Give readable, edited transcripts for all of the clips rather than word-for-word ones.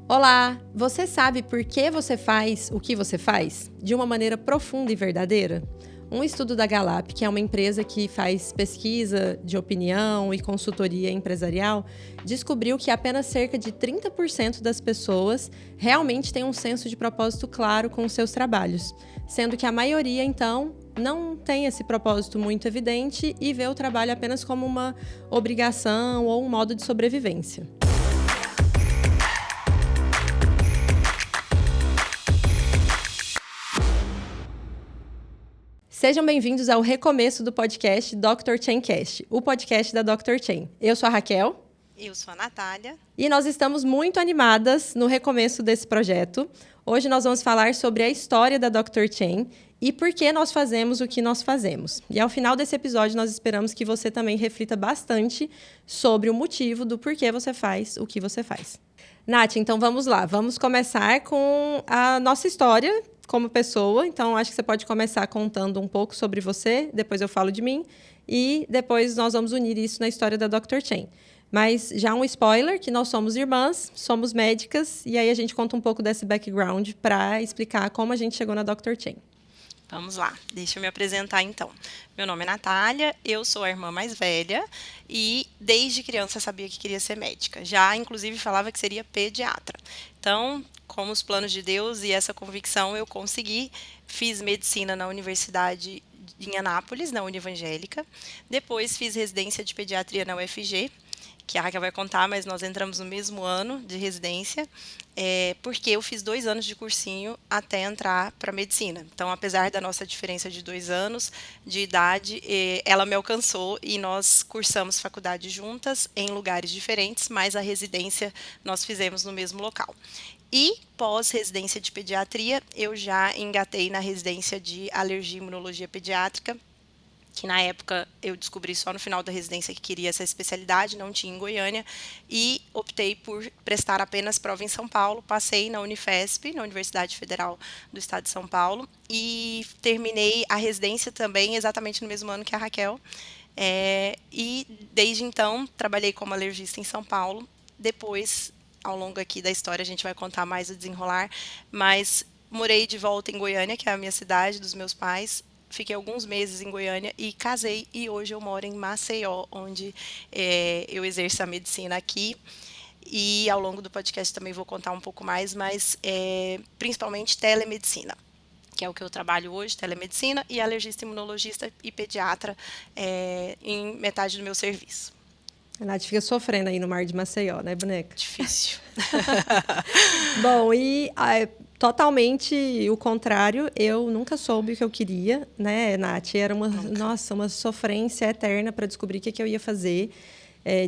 Olá! Você sabe por que você faz o que você faz? De uma maneira profunda e verdadeira? Um estudo da Gallup, que é uma empresa que faz pesquisa de opinião e consultoria empresarial, descobriu que apenas cerca de 30% das pessoas realmente têm um senso de propósito claro com os seus trabalhos, sendo que a maioria, então, não tem esse propósito muito evidente e vê o trabalho apenas como uma obrigação ou um modo de sobrevivência. Sejam bem-vindos ao recomeço do podcast Dr. Chaincast, o podcast da Dr. Chain. Eu sou a Raquel. Eu sou a Natália. E nós estamos muito animadas no recomeço desse projeto. Hoje nós vamos falar sobre a história da Dr. Chain e por que nós fazemos o que nós fazemos. E ao final desse episódio nós esperamos que você também reflita bastante sobre o motivo do porquê você faz o que você faz. Nath, então vamos lá. Vamos começar com a nossa história como pessoa. Então, acho que você pode começar contando um pouco sobre você, depois eu falo de mim, e depois nós vamos unir isso na história da Dr. Chain. Mas já um spoiler, que nós somos irmãs, somos médicas, e aí a gente conta um pouco desse background para explicar como a gente chegou na Dr. Chain. Vamos lá, deixa eu me apresentar então. Meu nome é Natália, eu sou a irmã mais velha e desde criança sabia que queria ser médica. Já, inclusive, falava que seria pediatra. Então, como os planos de Deus e essa convicção, eu consegui. Fiz medicina na Universidade em Anápolis, na Univangélica. Depois fiz residência de pediatria na UFG, que a Raquel vai contar, mas nós entramos no mesmo ano de residência, porque eu fiz 2 anos de cursinho até entrar para medicina. Então, apesar da nossa diferença de 2 anos de idade, ela me alcançou e nós cursamos faculdade juntas em lugares diferentes, mas a residência nós fizemos no mesmo local. E pós-residência de pediatria, eu já engatei na residência de alergia e imunologia pediátrica, que na época eu descobri só no final da residência que queria essa especialidade, não tinha em Goiânia, e optei por prestar apenas prova em São Paulo. Passei na Unifesp, na Universidade Federal do Estado de São Paulo, e terminei a residência também exatamente no mesmo ano que a Raquel. E desde então trabalhei como alergista em São Paulo. Depois, ao longo aqui da história, a gente vai contar mais o desenrolar, mas morei de volta em Goiânia, que é a minha cidade dos meus pais. Fiquei alguns meses em Goiânia e casei, e hoje eu moro em Maceió, onde eu exerço a medicina aqui. E ao longo do podcast também vou contar um pouco mais, mas principalmente telemedicina, que é o que eu trabalho hoje, telemedicina, e alergista, imunologista e pediatra em metade do meu serviço. A Nath fica sofrendo aí no mar de Maceió, né, boneca? Difícil. Bom, e totalmente o contrário, eu nunca soube o que eu queria, né, Nath? Era uma sofrência eterna para descobrir o que eu ia fazer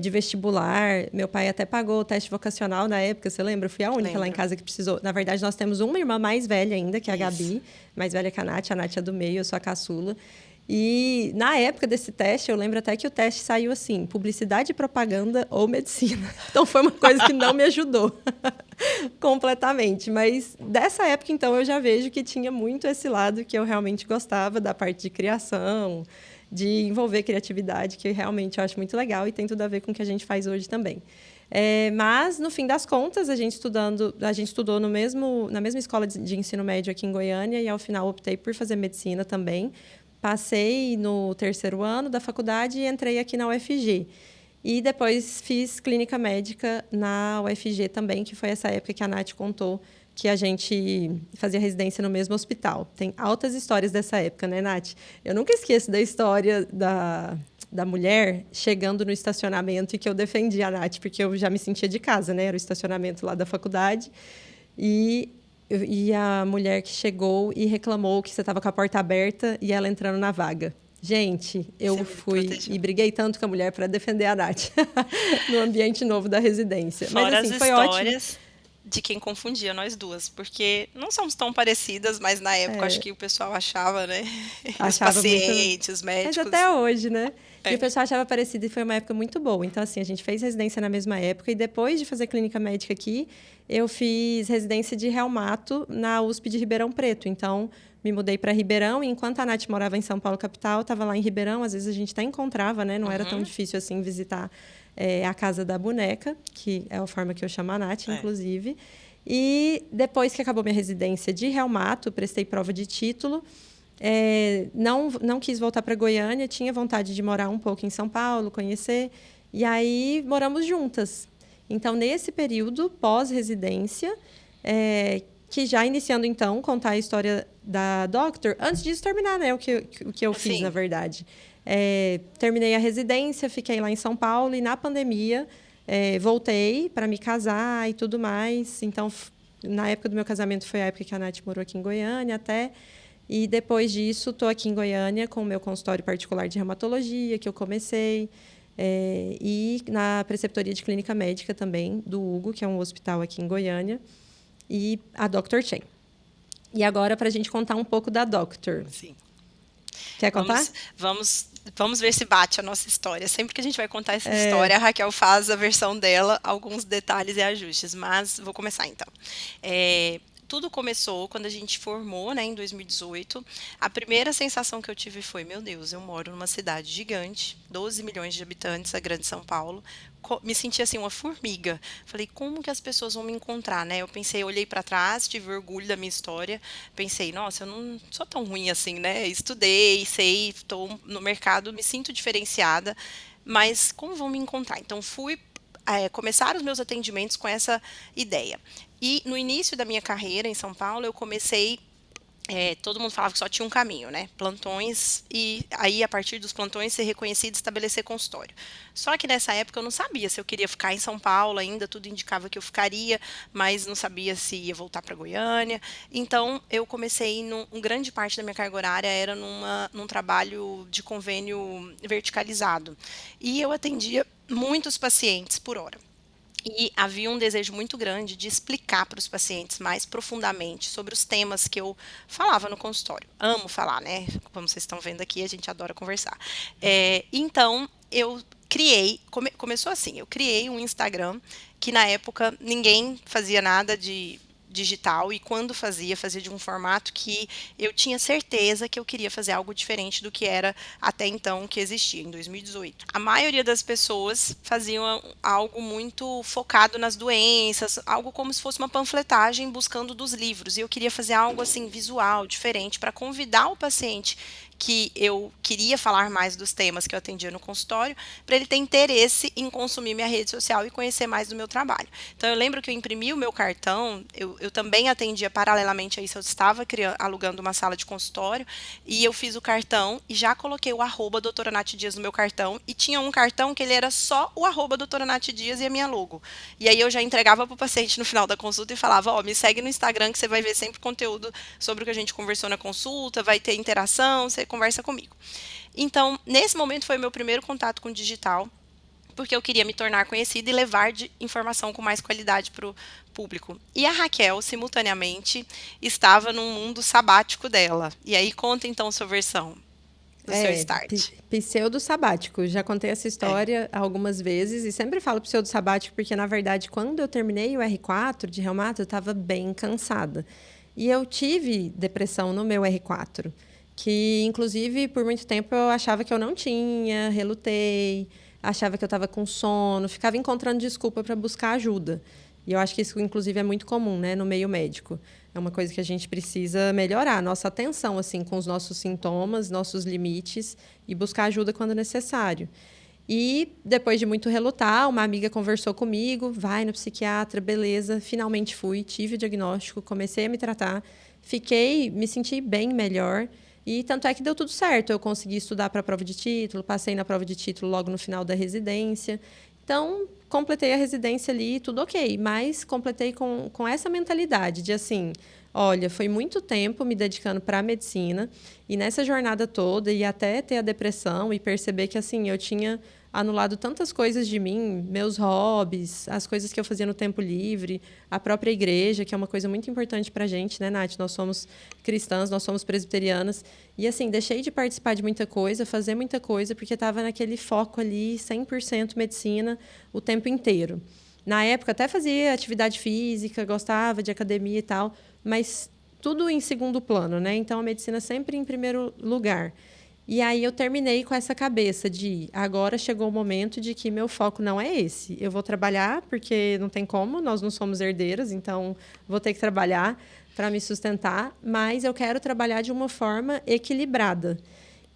de vestibular. Meu pai até pagou o teste vocacional na época, você lembra? Eu fui a única lá em casa que precisou. Na verdade, nós temos uma irmã mais velha ainda, que é a Gabi, mais velha que a Nath é do meio, eu sou a caçula. E, na época desse teste, eu lembro até que o teste saiu assim, publicidade, propaganda ou medicina. Então, foi uma coisa que não me ajudou completamente. Mas, dessa época, então, eu já vejo que tinha muito esse lado que eu realmente gostava, da parte de criação, de envolver criatividade, que realmente eu acho muito legal e tem tudo a ver com o que a gente faz hoje também. Mas, no fim das contas, a gente estudou na mesma escola de ensino médio aqui em Goiânia e, ao final, optei por fazer medicina também. Passei no 3º ano da faculdade e entrei aqui na UFG. E depois fiz clínica médica na UFG também, que foi essa época que a Nath contou que a gente fazia residência no mesmo hospital. Tem altas histórias dessa época, né, Nath? Eu nunca esqueço da história da mulher chegando no estacionamento e que eu defendi a Nath, porque eu já me sentia de casa, né? Era o estacionamento lá da faculdade. E a mulher que chegou e reclamou que você estava com a porta aberta e ela entrando na vaga. Gente, eu fui e briguei tanto com a mulher para defender a Nath no ambiente novo da residência. Fora mas, assim, foi histórias ótimo. De quem confundia nós duas, porque não somos tão parecidas, mas na época acho que o pessoal achava, né? Os pacientes, os médicos. Mas até hoje, né? E o pessoal achava parecido e foi uma época muito boa. Então, assim, a gente fez residência na mesma época e depois de fazer clínica médica aqui, eu fiz residência de reumato na USP de Ribeirão Preto. Então, me mudei para Ribeirão e enquanto a Nath morava em São Paulo, capital, estava lá em Ribeirão. Às vezes a gente até encontrava, né? Não era tão difícil assim visitar a casa da boneca, que é a forma que eu chamo a Nath, inclusive. E depois que acabou minha residência de reumato, prestei prova de título. Não quis voltar para Goiânia, tinha vontade de morar um pouco em São Paulo, conhecer. E aí moramos juntas. Então, nesse período pós-residência, que já iniciando, então, contar a história da Doctor, antes disso terminar, né, o que eu fiz, na verdade. Terminei a residência, fiquei lá em São Paulo e, na pandemia, voltei para me casar e tudo mais. Então, na época do meu casamento, foi a época que a Nath morou aqui em Goiânia até. E, depois disso, estou aqui em Goiânia com o meu consultório particular de reumatologia, que eu comecei. E na preceptoria de clínica médica também, do Hugo, que é um hospital aqui em Goiânia, e a Dr. Chen. E agora, para a gente contar um pouco da Doctor. Sim. Quer contar? Vamos ver se bate a nossa história. Sempre que a gente vai contar essa história, a Raquel faz a versão dela, alguns detalhes e ajustes. Mas vou começar, então. Tudo começou quando a gente formou, né, em 2018. A primeira sensação que eu tive foi, meu Deus, eu moro numa cidade gigante, 12 milhões de habitantes, a grande São Paulo. Me senti assim uma formiga. Falei, como que as pessoas vão me encontrar, né? Eu pensei, olhei para trás, tive orgulho da minha história. Pensei, nossa, eu não sou tão ruim assim, né? Estudei, sei, estou no mercado, me sinto diferenciada, mas como vão me encontrar? Então fui começar os meus atendimentos com essa ideia. E no início da minha carreira em São Paulo, eu comecei. Todo mundo falava que só tinha um caminho, né? Plantões, e aí, a partir dos plantões, ser reconhecido e estabelecer consultório. Só que nessa época eu não sabia se eu queria ficar em São Paulo ainda, tudo indicava que eu ficaria, mas não sabia se ia voltar para Goiânia. Então, eu comecei, grande parte da minha carga horária era num trabalho de convênio verticalizado. E eu atendia muitos pacientes por hora. E havia um desejo muito grande de explicar para os pacientes mais profundamente sobre os temas que eu falava no consultório. Amo falar, né? Como vocês estão vendo aqui, a gente adora conversar. Então, eu criei, começou assim, eu criei um Instagram que na época ninguém fazia nada de digital, e quando fazia de um formato que eu tinha certeza que eu queria fazer algo diferente do que era até então que existia, em 2018. A maioria das pessoas faziam algo muito focado nas doenças, algo como se fosse uma panfletagem buscando dos livros, e eu queria fazer algo assim visual, diferente, para convidar o paciente que eu queria falar mais dos temas que eu atendia no consultório, para ele ter interesse em consumir minha rede social e conhecer mais do meu trabalho. Então, eu lembro que eu imprimi o meu cartão, eu também atendia paralelamente a isso, eu estava alugando uma sala de consultório, e eu fiz o cartão e já coloquei o @ doutora Nath Dias no meu cartão, e tinha um cartão que ele era só o @ doutora Nath Dias e a minha logo. E aí eu já entregava para o paciente no final da consulta e falava, me segue no Instagram que você vai ver sempre conteúdo sobre o que a gente conversou na consulta, vai ter interação, você conversa comigo. Então, nesse momento foi o meu primeiro contato com o digital, porque eu queria me tornar conhecida e levar informação com mais qualidade para o público. E a Raquel, simultaneamente, estava num mundo sabático dela. E aí, conta então sua versão do seu start. Pseudo sabático. Já contei essa história algumas vezes e sempre falo pseudo sabático porque, na verdade, quando eu terminei o R4 de reumato, eu estava bem cansada. E eu tive depressão no meu R4, que, inclusive, por muito tempo eu achava que eu não tinha, relutei, achava que eu estava com sono, ficava encontrando desculpa para buscar ajuda. E eu acho que isso, inclusive, é muito comum, né, no meio médico. É uma coisa que a gente precisa melhorar, a nossa atenção assim, com os nossos sintomas, nossos limites, e buscar ajuda quando necessário. E, depois de muito relutar, uma amiga conversou comigo, vai no psiquiatra, beleza, finalmente fui, tive o diagnóstico, comecei a me tratar, me senti bem melhor. E tanto é que deu tudo certo. Eu consegui estudar para a prova de título, passei na prova de título logo no final da residência. Então, completei a residência ali, tudo ok. Mas completei com essa mentalidade de assim, olha, foi muito tempo me dedicando para a medicina. E nessa jornada toda, e até ter a depressão e perceber que assim, eu tinha anulado tantas coisas de mim, meus hobbies, as coisas que eu fazia no tempo livre, a própria igreja, que é uma coisa muito importante para a gente, né, Nath? Nós somos cristãs, nós somos presbiterianas. E, assim, deixei de participar de muita coisa, fazer muita coisa, porque estava naquele foco ali, 100% medicina, o tempo inteiro. Na época, até fazia atividade física, gostava de academia e tal, mas tudo em segundo plano, né? Então, a medicina sempre em primeiro lugar. E aí eu terminei com essa cabeça de agora chegou o momento de que meu foco não é esse. Eu vou trabalhar porque não tem como, nós não somos herdeiras, então vou ter que trabalhar para me sustentar, mas eu quero trabalhar de uma forma equilibrada.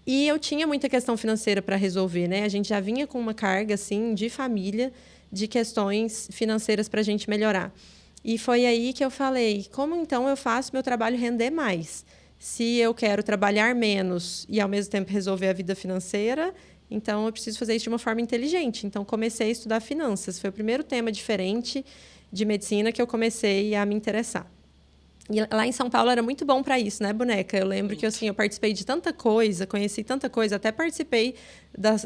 E eu tinha muita questão financeira para resolver, né? A gente já vinha com uma carga assim de família, de questões financeiras para a gente melhorar. E foi aí que eu falei, como então eu faço meu trabalho render mais? Se eu quero trabalhar menos e ao mesmo tempo resolver a vida financeira, então eu preciso fazer isso de uma forma inteligente. Então comecei a estudar finanças. Foi o primeiro tema diferente de medicina que eu comecei a me interessar. E lá em São Paulo era muito bom para isso, né, boneca? Eu lembro que assim, eu participei de tanta coisa, conheci tanta coisa, até participei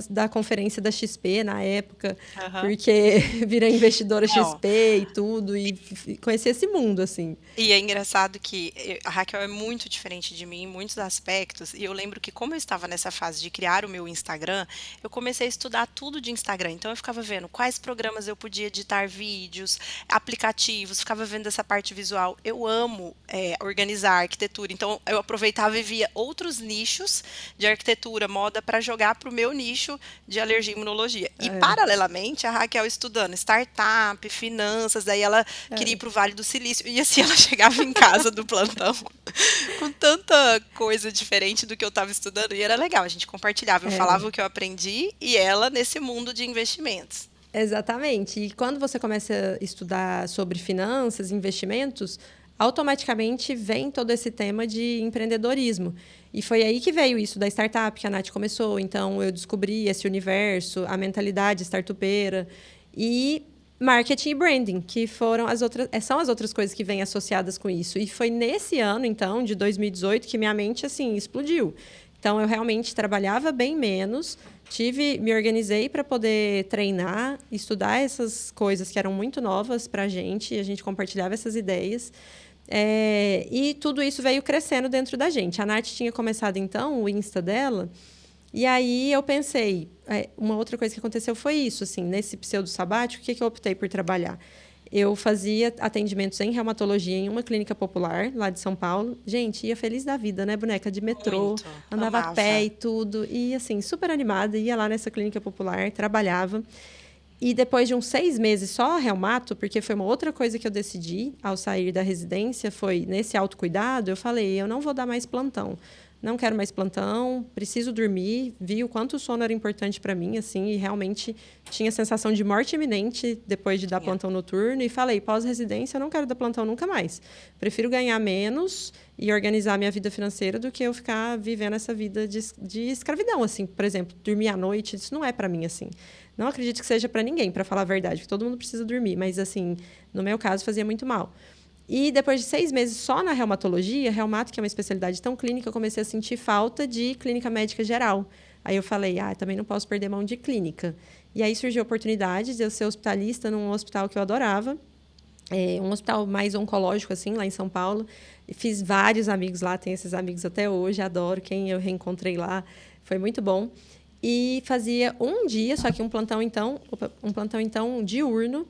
da conferência da XP na época, porque virei investidora Não. XP e tudo, e conheci esse mundo, assim. E é engraçado que a Raquel é muito diferente de mim em muitos aspectos, e eu lembro que como eu estava nessa fase de criar o meu Instagram, eu comecei a estudar tudo de Instagram. Então eu ficava vendo quais programas eu podia editar vídeos, aplicativos, ficava vendo essa parte visual. Eu amo organizar arquitetura, então eu aproveitava e via outros nichos de arquitetura, moda, para jogar para o meu nicho de alergia e imunologia. E paralelamente, a Raquel estudando startup, finanças, daí ela queria ir para o Vale do Silício, e assim ela chegava em casa do plantão com tanta coisa diferente do que eu estava estudando, e era legal, a gente compartilhava, eu falava o que eu aprendi e ela nesse mundo de investimentos. Exatamente. E quando você começa a estudar sobre finanças, investimentos, automaticamente vem todo esse tema de empreendedorismo. E foi aí que veio isso da startup que a Nath começou. Então, eu descobri esse universo, a mentalidade startupeira e marketing e branding, que foram são as outras coisas que vêm associadas com isso. E foi nesse ano, então, de 2018, que minha mente, assim, explodiu. Então, eu realmente trabalhava bem menos, me organizei para poder treinar, estudar essas coisas que eram muito novas para a gente compartilhava essas ideias. E tudo isso veio crescendo dentro da gente. A Nath tinha começado, então, o Insta dela, e aí eu pensei, uma outra coisa que aconteceu foi isso, assim, nesse pseudo sabático, o que eu optei por trabalhar? Eu fazia atendimentos em reumatologia em uma clínica popular, lá de São Paulo. Gente, ia feliz da vida, né, boneca? De metrô, Muito, andava a amava. pé e tudo. E, assim, super animada, ia lá nessa clínica popular, trabalhava. E depois de uns 6 meses só reumato, porque foi uma outra coisa que eu decidi ao sair da residência, foi nesse autocuidado, eu falei, eu não vou dar mais plantão. Não quero mais plantão, preciso dormir. Vi o quanto o sono era importante para mim, assim, e realmente tinha a sensação de morte iminente depois de dar plantão noturno. E falei, pós-residência, eu não quero dar plantão nunca mais. Prefiro ganhar menos e organizar minha vida financeira do que eu ficar vivendo essa vida de escravidão, assim. Por exemplo, dormir à noite, isso não é para mim, assim. Não acredito que seja para ninguém, para falar a verdade, porque todo mundo precisa dormir. Mas, assim, no meu caso, fazia muito mal. E depois de 6 meses só na reumatologia, reumato, que é uma especialidade tão clínica, eu comecei a sentir falta de clínica médica geral. Aí eu falei, também não posso perder mão de clínica. E aí surgiu a oportunidade de eu ser hospitalista num hospital que eu adorava, um hospital mais oncológico, assim, lá em São Paulo. E fiz vários amigos lá, tenho esses amigos até hoje, adoro quem eu reencontrei lá. Foi muito bom. E fazia um dia, só que um plantão, então, diurno,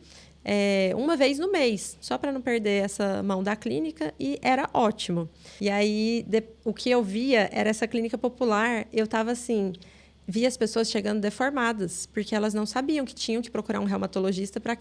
uma vez no mês, só para não perder essa mão da clínica, e era ótimo. E aí, o que eu via era essa clínica popular, eu estava assim, via as pessoas chegando deformadas, porque elas não sabiam que tinham que procurar um reumatologista para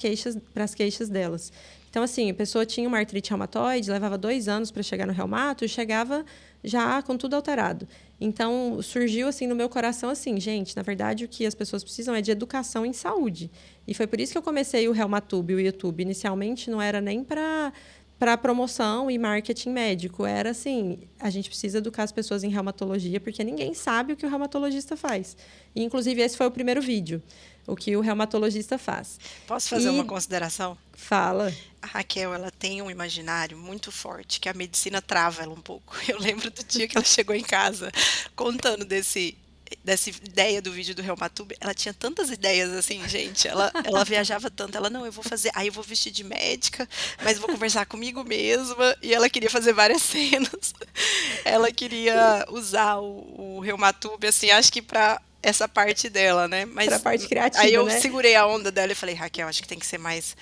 as queixas delas. Então, assim, a pessoa tinha uma artrite reumatoide, levava 2 anos para chegar no reumato e chegava já com tudo alterado. Então, surgiu assim no meu coração assim, gente, na verdade, o que as pessoas precisam é de educação em saúde. E foi por isso que eu comecei o Reumatube, o YouTube. Inicialmente, não era nem para promoção e marketing médico. Era assim, a gente precisa educar as pessoas em reumatologia, porque ninguém sabe o que o reumatologista faz. E, inclusive, esse foi o primeiro vídeo, o que o reumatologista faz. Posso fazer uma consideração? Fala. A Raquel, ela tem um imaginário muito forte, que a medicina trava ela um pouco. Eu lembro do dia que ela chegou em casa contando dessa ideia do vídeo do Reumatube. Ela tinha tantas ideias assim, gente. Ela viajava tanto. Ela, não, eu vou fazer. Aí eu vou vestir de médica, mas vou conversar comigo mesma. E ela queria fazer várias cenas. Ela queria usar o Reumatube, assim, acho que para essa parte dela, né? Pra Mas parte aí criativa, eu né? segurei a onda dela e falei, Raquel, acho que tem que ser mais,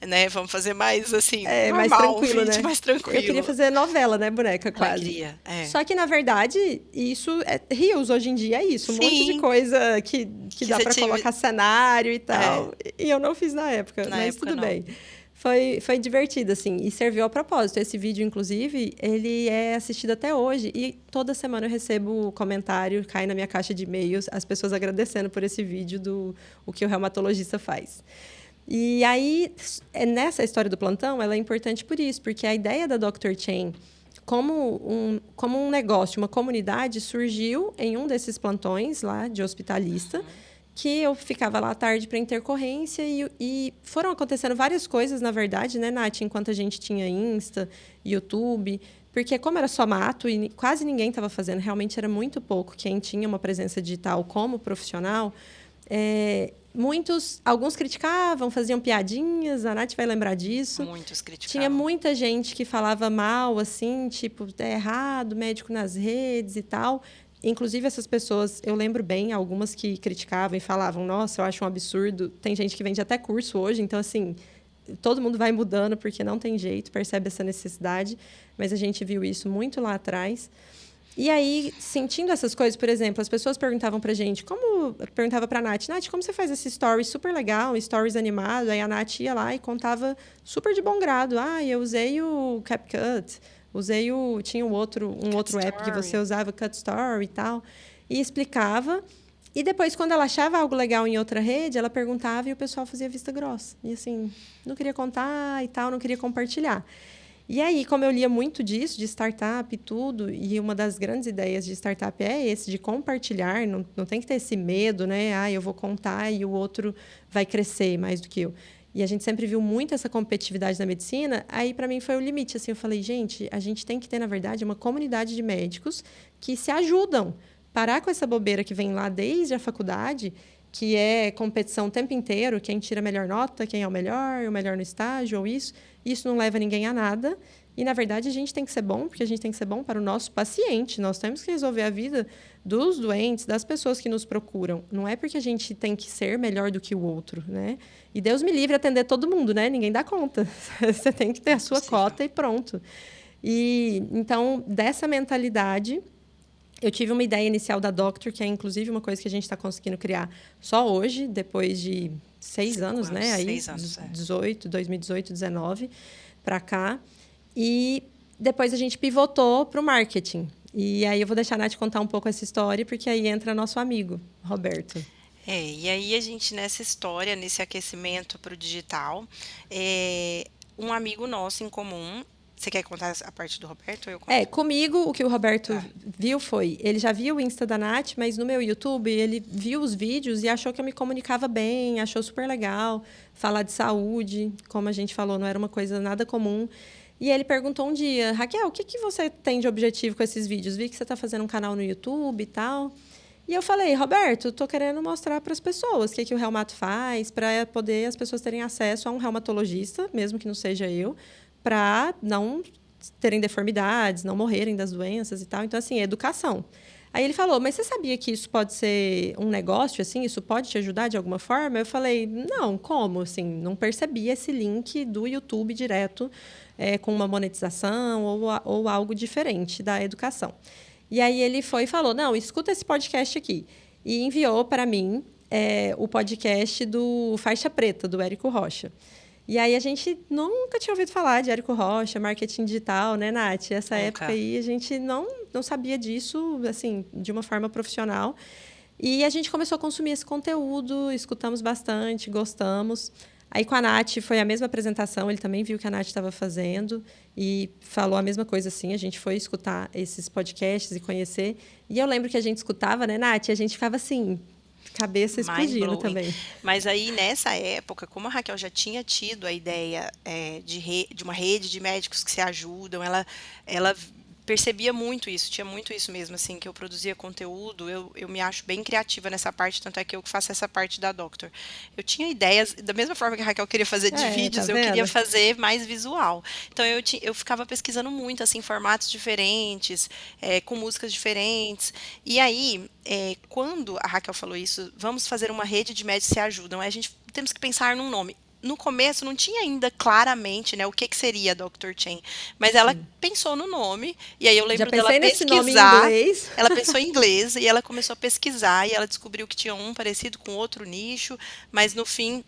né? Vamos fazer mais assim, É mais normal, o tranquilo, vídeo né? mais Eu queria tranquilo. fazer novela, né, boneca, Ela quase. queria, é. Só que, na verdade, isso é Reels hoje em dia é isso. Um monte de Sim, coisa que que dá você pra tive. colocar cenário e É, tal. E eu não fiz na época, na mas época tudo não. bem. Foi divertido, assim, e serviu ao propósito. Esse vídeo, inclusive, ele é assistido até hoje. E toda semana eu recebo comentário, cai na minha caixa de e-mails, as pessoas agradecendo por esse vídeo do o que o reumatologista faz. E aí, nessa história do plantão, ela é importante por isso, porque a ideia da Dr. Chain como um negócio, uma comunidade, surgiu em um desses plantões lá de hospitalista, que eu ficava lá à tarde para intercorrência e foram acontecendo várias coisas, na verdade, né, Nath, enquanto a gente tinha Insta, YouTube, porque como era só mato e quase ninguém estava fazendo, realmente era muito pouco quem tinha uma presença digital como profissional, alguns criticavam, faziam piadinhas, a Nath vai lembrar disso. Muitos Tinha criticavam. muita gente que falava mal, assim, tipo, é errado, médico nas redes e tal. Inclusive, essas pessoas, eu lembro bem, algumas que criticavam e falavam, nossa, eu acho um absurdo. Tem gente que vende até curso hoje, então, assim, todo mundo vai mudando porque não tem jeito, percebe essa necessidade. Mas a gente viu isso muito lá atrás. E aí, sentindo essas coisas, por exemplo, as pessoas perguntavam pra gente, perguntava pra Nath, como você faz esse story super legal, stories animado? Aí a Nath ia lá e contava super de bom grado. Ah, eu usei o CapCut, tinha um outro Cat app que você Story. usava, Cut Story e tal, e explicava. E depois, quando ela achava algo legal em outra rede, ela perguntava e o pessoal fazia vista grossa. E assim, não queria contar e tal, não queria compartilhar. E aí, como eu lia muito disso, de startup e tudo, e uma das grandes ideias de startup é esse, de compartilhar, não tem que ter esse medo, né? Ah, eu vou contar e o outro vai crescer mais do que eu. E a gente sempre viu muito essa competitividade na medicina, aí para mim foi o limite. Assim, eu falei, gente, a gente tem que ter, na verdade, uma comunidade de médicos que se ajudam. Parar com essa bobeira que vem lá desde a faculdade, que é competição o tempo inteiro, quem tira a melhor nota, quem é o melhor no estágio, ou isso. Isso não leva ninguém a nada. E, na verdade, a gente tem que ser bom, porque a gente tem que ser bom para o nosso paciente. Nós temos que resolver a vida dos doentes, das pessoas que nos procuram. Não é porque a gente tem que ser melhor do que o outro, né? E Deus me livre atender todo mundo, né? Ninguém dá conta. Você tem que ter a sua cota e pronto. E, então, dessa mentalidade, eu tive uma ideia inicial da Doctor, que é, inclusive, uma coisa que a gente está conseguindo criar só hoje, depois de 6 anos, né? Aí, 6 anos, 2018, 19, para cá. E depois a gente pivotou para o marketing. E aí eu vou deixar a Nath contar um pouco essa história, porque aí entra nosso amigo, Roberto. E aí a gente nessa história, nesse aquecimento para o digital, um amigo nosso em comum. Você quer contar a parte do Roberto ou eu conto? Comigo, o que o Roberto Tá. viu foi... Ele já viu o Insta da Nath, mas no meu YouTube, ele viu os vídeos e achou que eu me comunicava bem, achou super legal falar de saúde. Como a gente falou, não era uma coisa nada comum. E ele perguntou um dia, Raquel, o que você tem de objetivo com esses vídeos? Vi que você está fazendo um canal no YouTube e tal. E eu falei, Roberto, estou querendo mostrar para as pessoas o que o Reumato faz, para poder as pessoas terem acesso a um reumatologista, mesmo que não seja eu, para não terem deformidades, não morrerem das doenças e tal. Então, assim, é educação. Aí ele falou, mas você sabia que isso pode ser um negócio, assim? Isso pode te ajudar de alguma forma? Eu falei, não, como? Assim, não percebi esse link do YouTube direto com uma monetização ou algo diferente da educação. E aí ele foi e falou, não, escuta esse podcast aqui. E enviou para mim o podcast do Faixa Preta, do Érico Rocha. E aí a gente nunca tinha ouvido falar de Érico Rocha, marketing digital, né, Nath? Essa época aí a gente não sabia disso, assim, de uma forma profissional. E a gente começou a consumir esse conteúdo, escutamos bastante, gostamos. Aí com a Nath foi a mesma apresentação, ele também viu que a Nath estava fazendo e falou a mesma coisa assim. A gente foi escutar esses podcasts e conhecer. E eu lembro que a gente escutava, né, Nath? E a gente ficava assim, cabeça explodindo também. Mas aí, nessa época, como a Raquel já tinha tido a ideia de uma rede de médicos que se ajudam, ela percebia muito isso, tinha muito isso mesmo, assim, que eu produzia conteúdo, eu me acho bem criativa nessa parte, tanto é que eu faço essa parte da Doctor. Eu tinha ideias, da mesma forma que a Raquel queria fazer de Tá vídeos, eu queria vendo? fazer mais visual. Então eu ficava pesquisando muito, assim, formatos diferentes, com músicas diferentes. E aí, quando a Raquel falou isso, vamos fazer uma rede de médios que se ajudam, aí a gente temos que pensar num nome. No começo não tinha ainda claramente, né, o que seria a Dr. Chain, mas ela Sim. pensou no nome, e aí eu Já lembro dela pensei nesse nome em pesquisar, inglês. ela pensou em inglês, e ela começou a pesquisar, e ela descobriu que tinha um parecido com outro nicho, mas no fim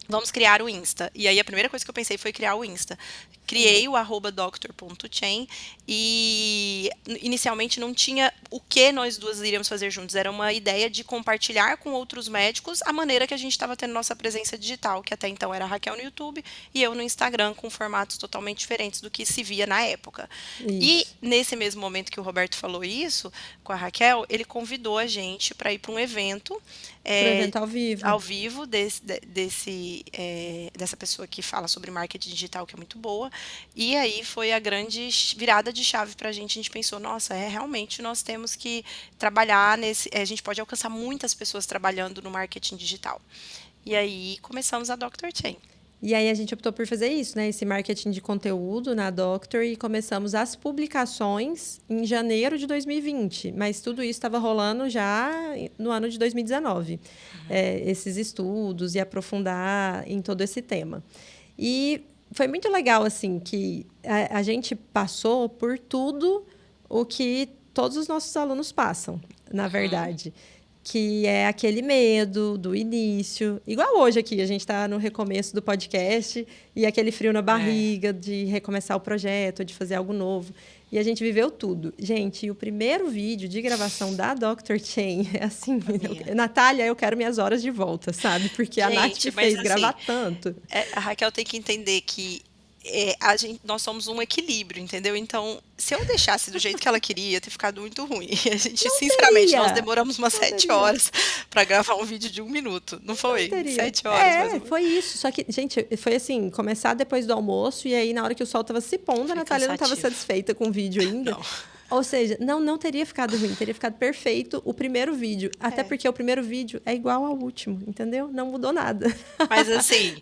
vamos criar o Insta. E aí a primeira coisa que eu pensei foi criar o Insta. Sim. Criei o @doctor.chain e inicialmente não tinha o que nós duas iríamos fazer juntos. Era uma ideia de compartilhar com outros médicos a maneira que a gente estava tendo nossa presença digital, que até então era a Raquel no YouTube e eu no Instagram, com formatos totalmente diferentes do que se via na época. E Isso. nesse mesmo momento que o Roberto falou isso com a Raquel, ele convidou a gente para ir para um evento Pro é, evento ao vivo. ao vivo dessa pessoa que fala sobre marketing digital, que é muito boa. E aí foi a grande virada de chave para a gente. A gente pensou, nossa, realmente nós temos que trabalhar nesse. A gente pode alcançar muitas pessoas trabalhando no marketing digital. E aí começamos a Dr. Chain. E aí a gente optou por fazer isso, né? Esse marketing de conteúdo na Doctor e começamos as publicações em janeiro de 2020. Mas tudo isso estava rolando já no ano de 2019. Esses estudos e aprofundar em todo esse tema. E foi muito legal, assim, que a gente passou por tudo o que todos os nossos alunos passam, na verdade. Que é aquele medo do início. Igual hoje aqui, a gente está no recomeço do podcast e aquele frio na barriga de recomeçar o projeto, de fazer algo novo. E a gente viveu tudo. Gente, e o primeiro vídeo de gravação da Dr. Chain é assim... Natália, eu quero minhas horas de volta, sabe? Porque a Nath Gente, me mas fez assim, gravar tanto. a Raquel tem que entender que nós somos um equilíbrio, entendeu? Então, se eu deixasse do jeito que ela queria, ia ter ficado muito ruim. E a gente, Não sinceramente, nós teria! demoramos umas Não sete teria! horas para gravar um vídeo de 1 minuto. Não Não foi? teria. 7 horas, mais ou menos. Foi isso. Só que, gente, foi assim, começar depois do almoço e aí na hora que o sol tava se pondo, a Foi Natália não estava cansativo. satisfeita com o vídeo ainda. Não. Ou seja, não teria ficado ruim, teria ficado perfeito o primeiro vídeo. Até porque o primeiro vídeo é igual ao último, entendeu? Não mudou nada. Mas assim,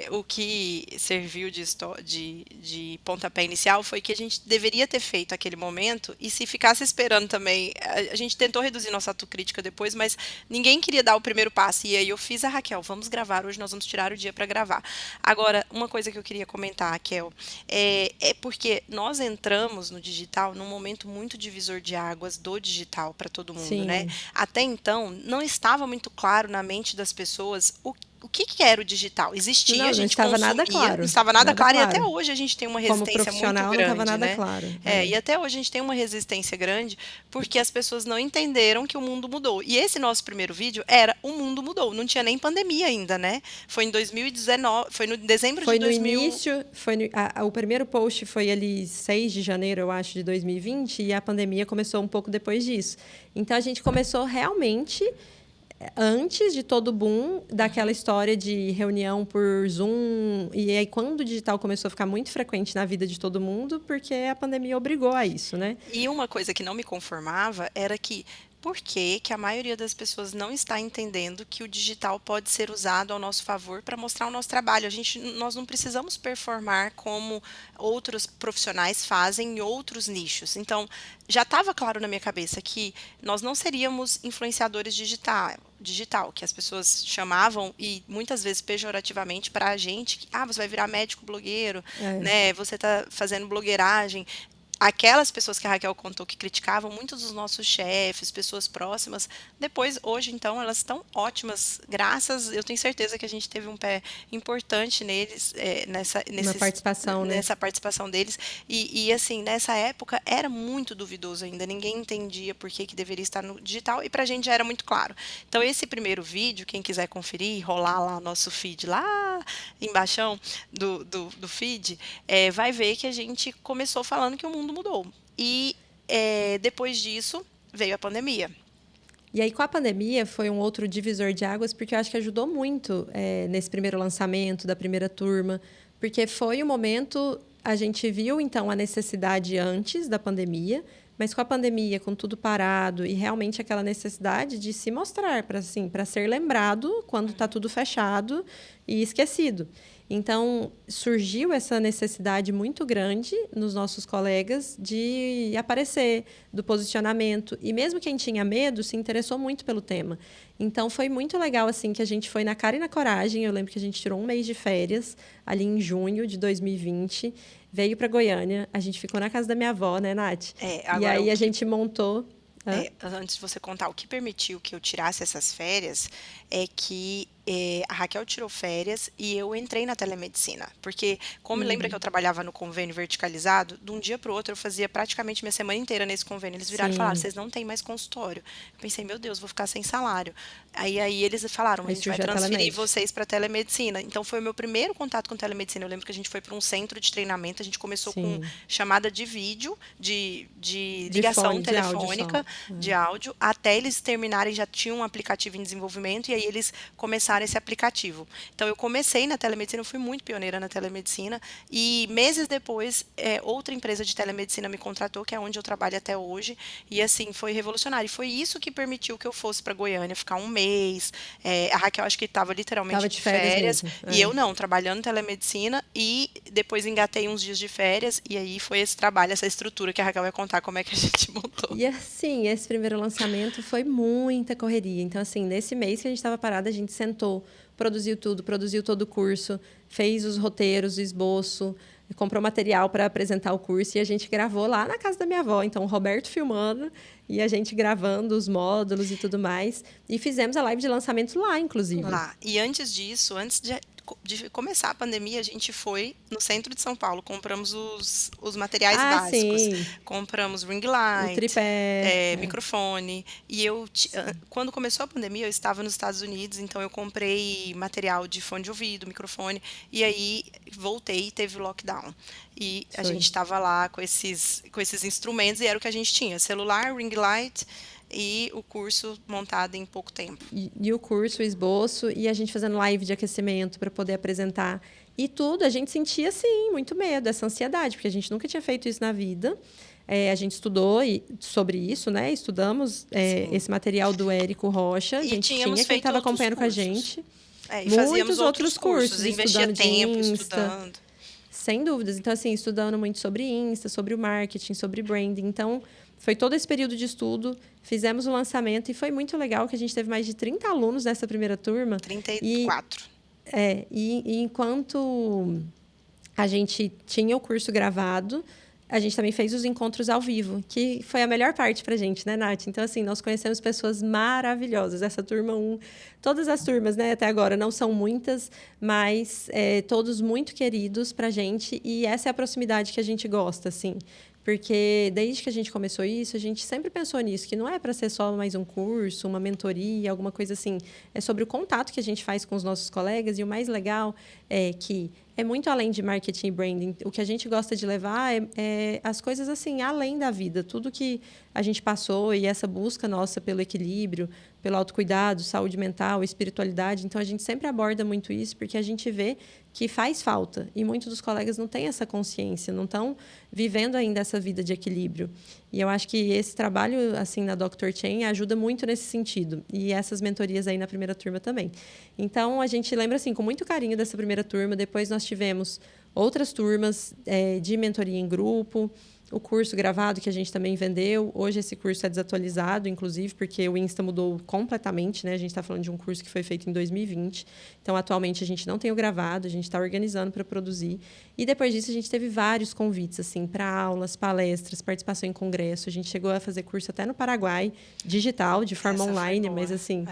o que serviu de pontapé inicial foi que a gente deveria ter feito aquele momento, e se ficasse esperando também, a gente tentou reduzir nossa autocrítica depois, mas ninguém queria dar o primeiro passo. E aí eu fiz a Raquel, vamos gravar, hoje nós vamos tirar o dia para gravar. Agora, uma coisa que eu queria comentar, Raquel, é porque nós entramos no digital num momento muito divisor de águas do digital para todo mundo, né? Sim. Até então, não estava muito claro na mente das pessoas o que era o digital. Existia, a Não gente estava nada consumia, não claro. estava nada Nada claro, e até claro. hoje a gente tem uma Como resistência muito profissional, não estava grande, nada né? claro. E até hoje a gente tem uma resistência grande porque as pessoas não entenderam que o mundo mudou. E esse nosso primeiro vídeo era o mundo mudou. Não tinha nem pandemia ainda, né? Foi em 2019, foi no dezembro de Foi no 2000. início, o primeiro post foi ali 6 de janeiro, eu acho, de 2020, e a pandemia começou um pouco depois disso. Então, a gente começou realmente antes de todo o boom daquela história de reunião por Zoom. E aí, quando o digital começou a ficar muito frequente na vida de todo mundo, porque a pandemia obrigou a isso, né? E uma coisa que não me conformava era que por que que a maioria das pessoas não está entendendo que o digital pode ser usado ao nosso favor para mostrar o nosso trabalho? Nós não precisamos performar como outros profissionais fazem em outros nichos. Então, já estava claro na minha cabeça que nós não seríamos influenciadores digital, que as pessoas chamavam e muitas vezes pejorativamente para a gente, que você vai virar médico blogueiro, né? Você está fazendo blogueiragem. Aquelas pessoas que a Raquel contou que criticavam, muitos dos nossos chefes, pessoas próximas, depois, hoje, então, elas estão ótimas, eu tenho certeza que a gente teve um pé importante neles, Uma participação, né? nessa participação deles, e, assim, nessa época era muito duvidoso ainda, ninguém entendia por que deveria estar no digital, e pra gente já era muito claro. Então, esse primeiro vídeo, quem quiser conferir, rolar lá nosso feed, lá embaixo do feed, vai ver que a gente começou falando que o mundo mudou. E depois disso veio a pandemia. E aí, com a pandemia, foi um outro divisor de águas, porque eu acho que ajudou muito nesse primeiro lançamento da primeira turma, porque foi o momento a gente viu, então, a necessidade antes da pandemia, mas com a pandemia, com tudo parado e realmente aquela necessidade de se mostrar, para assim, para ser lembrado quando está tudo fechado e esquecido. Então, surgiu essa necessidade muito grande nos nossos colegas de aparecer, do posicionamento. E mesmo quem tinha medo se interessou muito pelo tema. Então, foi muito legal assim que a gente foi na cara e na coragem. Eu lembro que a gente tirou um mês de férias, ali em junho de 2020. Veio para Goiânia. A gente ficou na casa da minha avó, né, Nath? E Agora, aí a gente montou... Hã? antes de você contar, o que permitiu que eu tirasse essas férias é que a Raquel tirou férias e eu entrei na telemedicina. Porque, como lembra que eu trabalhava no convênio verticalizado, de um dia para o outro eu fazia praticamente minha semana inteira nesse convênio. Eles viraram e falaram: Sim. vocês não têm mais consultório. Eu pensei: meu Deus, vou ficar sem salário. Aí eles falaram: a Aí gente vai surgiu a transferir telemed. vocês para telemedicina. Então foi o meu primeiro contato com telemedicina. Eu lembro que a gente foi para um centro de treinamento, a gente começou com Sim. chamada de vídeo, de De ligação fone, de áudio só. telefônica, de áudio, até eles terminarem, já tinham um aplicativo em desenvolvimento, e aí eles começaram esse aplicativo. Então, eu comecei na telemedicina, eu fui muito pioneira na telemedicina, e meses depois, outra empresa de telemedicina me contratou, que é onde eu trabalho até hoje, e assim, foi revolucionário. E foi isso que permitiu que eu fosse para Goiânia ficar um mês. A Raquel, acho que estava literalmente Tava de de férias férias, mesmo. e É. eu não, trabalhando em telemedicina, e depois engatei uns dias de férias, e aí foi esse trabalho, essa estrutura que a Raquel vai contar como é que a gente montou. E assim, esse primeiro lançamento foi muita correria. Então, assim, nesse mês que a gente estava parada, a gente sentou, produziu tudo, produziu todo o curso, fez os roteiros, o esboço, comprou material para apresentar o curso e a gente gravou lá na casa da minha avó. Então, o Roberto filmando e a gente gravando os módulos e tudo mais. E fizemos a live de lançamento lá, inclusive. Lá. E antes disso, antes de começar a pandemia, a gente foi no centro de São Paulo, compramos os materiais Ah, básicos, sim, compramos ring o light, tripé. microfone, e Sim. quando começou a pandemia, eu estava nos Estados Unidos, então eu comprei material de fone de ouvido, microfone, e aí voltei e teve o lockdown. E a gente Foi. estava lá com esses instrumentos, e era o que a gente tinha, celular, ring light, e o curso montado em pouco tempo. E o curso, o esboço, e a gente fazendo live de aquecimento para poder apresentar. E tudo, a gente sentia, sim, muito medo, essa ansiedade, porque a gente nunca tinha feito isso na vida. A gente estudou sobre isso, né? Estudamos Sim. esse material do Érico Rocha. A E gente tínhamos tinha quem feito estava outros acompanhando com a cursos. gente. E fazíamos Muitos outros outros cursos, cursos, investia estudando de tempo Insta. estudando. Sem dúvidas. Então, assim, estudando muito sobre Insta, sobre o marketing, sobre branding. Então, foi todo esse período de estudo. Fizemos o lançamento e foi muito legal que a gente teve mais de 30 alunos nessa primeira turma. Trinta e E, quatro. e enquanto a gente tinha o curso gravado, a gente também fez os encontros ao vivo, que foi a melhor parte pra gente, né, Nath? Então, assim, nós conhecemos pessoas maravilhosas. Essa turma 1, todas as turmas, né, até agora, não são muitas, mas todos muito queridos pra gente. E essa é a proximidade que a gente gosta, assim. Porque desde que a gente começou isso, a gente sempre pensou nisso, que não é para ser só mais um curso, uma mentoria, alguma coisa assim. É sobre o contato que a gente faz com os nossos colegas. E o mais legal é que é muito além de marketing e branding. O que a gente gosta de levar é as coisas assim, além da vida. Tudo que a gente passou e essa busca nossa pelo equilíbrio, pelo autocuidado, saúde mental, espiritualidade. Então, a gente sempre aborda muito isso, porque a gente vê que faz falta. E muitos dos colegas não têm essa consciência, não estão vivendo ainda essa vida de equilíbrio. E eu acho que esse trabalho assim na Dr. Chain ajuda muito nesse sentido. E essas mentorias aí na primeira turma também. Então, a gente lembra assim com muito carinho dessa primeira turma. Depois nós tivemos outras turmas de mentoria em grupo, o curso gravado que a gente também vendeu. Hoje esse curso é desatualizado, inclusive, porque o Insta mudou completamente, né? A gente está falando de um curso que foi feito em 2020. Então, atualmente, a gente não tem o gravado, a gente está organizando para produzir. E depois disso, a gente teve vários convites, assim, para aulas, palestras, participação em congresso. A gente chegou a fazer curso até no Paraguai, digital, de forma Essa foi online, boa. mas assim,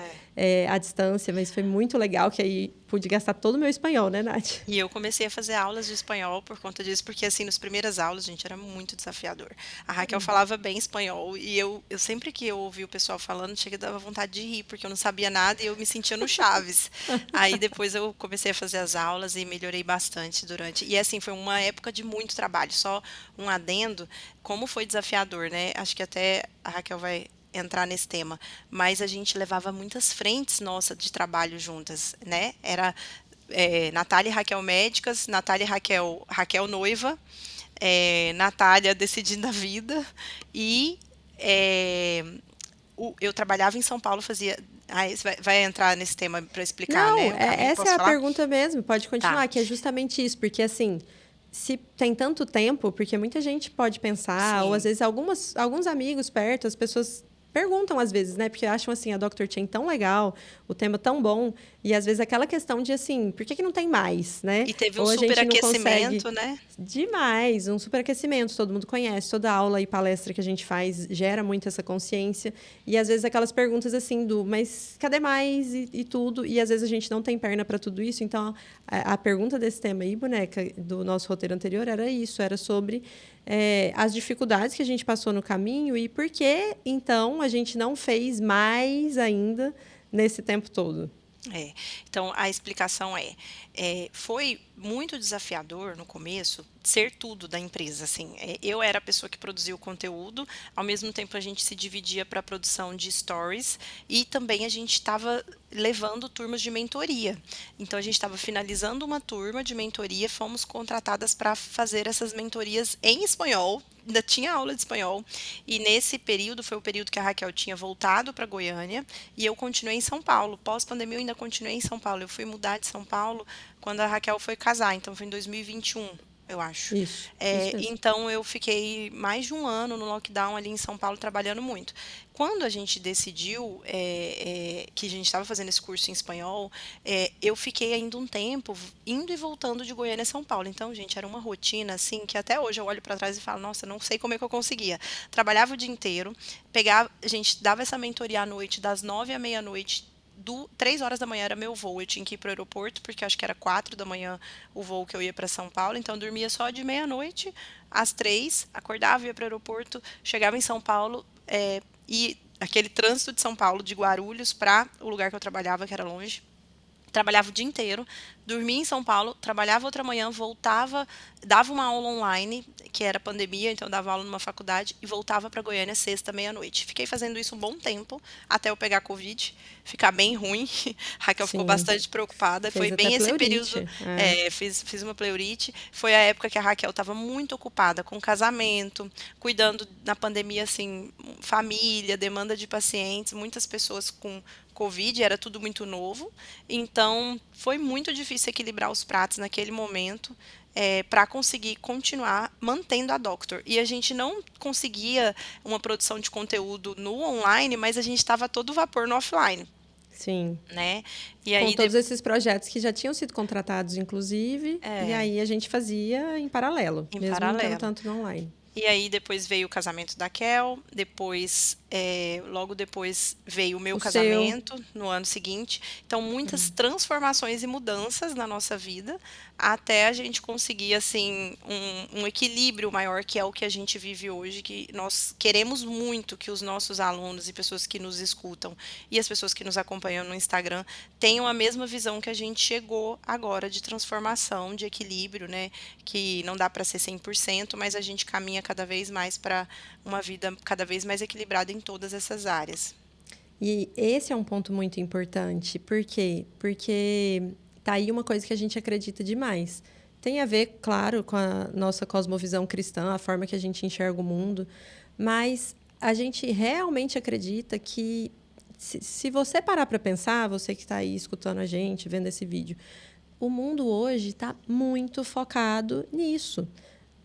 à distância. Mas foi muito legal, que aí pude gastar todo o meu espanhol, né, Nath? E eu comecei a fazer aulas de espanhol por conta disso, porque assim, nas primeiras aulas, gente, era muito desafiador. A Raquel falava bem espanhol e eu sempre que eu ouvia o pessoal falando, chega e dava vontade de rir, porque eu não sabia nada e eu me sentia no Chaves. Aí depois eu comecei a fazer as aulas e melhorei bastante durante. E assim, foi uma época de muito trabalho. Só um adendo, como foi desafiador, né? Acho que até a Raquel vai entrar nesse tema, mas a gente levava muitas frentes nossa de trabalho juntas, né? Era Natália e Raquel médicas, Natália e Raquel noiva, Natália decidindo a vida, e eu trabalhava em São Paulo, fazia... você vai entrar nesse tema para explicar, Não, né? O caminho, essa é posso a falar? pergunta mesmo, pode Tá. continuar, que é justamente isso, porque assim, se tem tanto tempo, porque muita gente pode pensar, ou às Sim. vezes alguns amigos perto, as pessoas perguntam às vezes, né? Porque acham assim, a Dr. Chen tão legal, o tema tão bom, e às vezes aquela questão de assim, por que não tem mais, né? E teve um Ou a gente não consegue. superaquecimento, né? Demais, um superaquecimento, todo mundo conhece, toda aula e palestra que a gente faz gera muito essa consciência. E às vezes aquelas perguntas assim mas cadê mais e tudo? E às vezes a gente não tem perna para tudo isso. Então, a pergunta desse tema aí, boneca, do nosso roteiro anterior, era isso, era sobre as dificuldades que a gente passou no caminho e por que, então, a gente não fez mais ainda nesse tempo todo. Então, a explicação foi muito desafiador no começo ser tudo da empresa, assim. Eu era a pessoa que produzia o conteúdo, ao mesmo tempo a gente se dividia para a produção de stories e também a gente estava levando turmas de mentoria. Então, a gente estava finalizando uma turma de mentoria, fomos contratadas para fazer essas mentorias em espanhol, ainda tinha aula de espanhol, e nesse período foi o período que a Raquel tinha voltado para Goiânia e eu continuei em São Paulo. Pós-pandemia eu ainda continuei em São Paulo. Eu fui mudar de São Paulo quando a Raquel foi casar, então foi em 2021, eu acho. Isso mesmo. Então eu fiquei mais de um ano no lockdown ali em São Paulo trabalhando muito. Quando a gente decidiu que a gente estava fazendo esse curso em espanhol, eu fiquei ainda um tempo indo e voltando de Goiânia a São Paulo. Então, gente, era uma rotina assim que até hoje eu olho para trás e falo, nossa, não sei como é que eu conseguia. Trabalhava o dia inteiro, a gente dava essa mentoria à noite, das 9 à meia-noite. 3 horas da manhã era meu voo, eu tinha que ir para o aeroporto, porque acho que era 4 da manhã o voo que eu ia para São Paulo, então eu dormia só de meia-noite às 3, acordava, ia para o aeroporto, chegava em São Paulo, e aquele trânsito de São Paulo, de Guarulhos para o lugar que eu trabalhava, que era longe, trabalhava o dia inteiro, dormia em São Paulo, trabalhava outra manhã, voltava, dava uma aula online, que era pandemia, então eu dava aula numa faculdade, e voltava para Goiânia sexta, meia-noite. Fiquei fazendo isso um bom tempo, até eu pegar Covid, ficar bem ruim. Raquel ficou Sim. bastante preocupada. Fez Foi até bem esse período, pleurite. fiz uma pleurite. Foi a época que a Raquel estava muito ocupada com casamento, cuidando na pandemia, assim, família, demanda de pacientes, muitas pessoas com Covid, era tudo muito novo. Então, foi muito difícil equilibrar os pratos naquele momento para conseguir continuar mantendo a Doctor. E a gente não conseguia uma produção de conteúdo no online, mas a gente estava a todo vapor no offline. Sim. Né? E Com aí, todos esses projetos que já tinham sido contratados, inclusive, e aí a gente fazia em paralelo, em mesmo não tendo paralelo. tanto no online. E aí depois veio o casamento da Kel, logo depois veio o meu O seu. casamento no ano seguinte. Então, muitas transformações e mudanças na nossa vida, até a gente conseguir, assim, um equilíbrio maior, que é o que a gente vive hoje, que nós queremos muito que os nossos alunos e pessoas que nos escutam e as pessoas que nos acompanham no Instagram tenham a mesma visão que a gente chegou agora de transformação, de equilíbrio, né? Que não dá para ser 100%, mas a gente caminha cada vez mais para uma vida cada vez mais equilibrada em todas essas áreas. E esse é um ponto muito importante. Por quê? Porque tá aí uma coisa que a gente acredita demais. Tem a ver, claro, com a nossa cosmovisão cristã, a forma que a gente enxerga o mundo, mas a gente realmente acredita que, se você parar para pensar, você que está aí escutando a gente, vendo esse vídeo, o mundo hoje está muito focado nisso,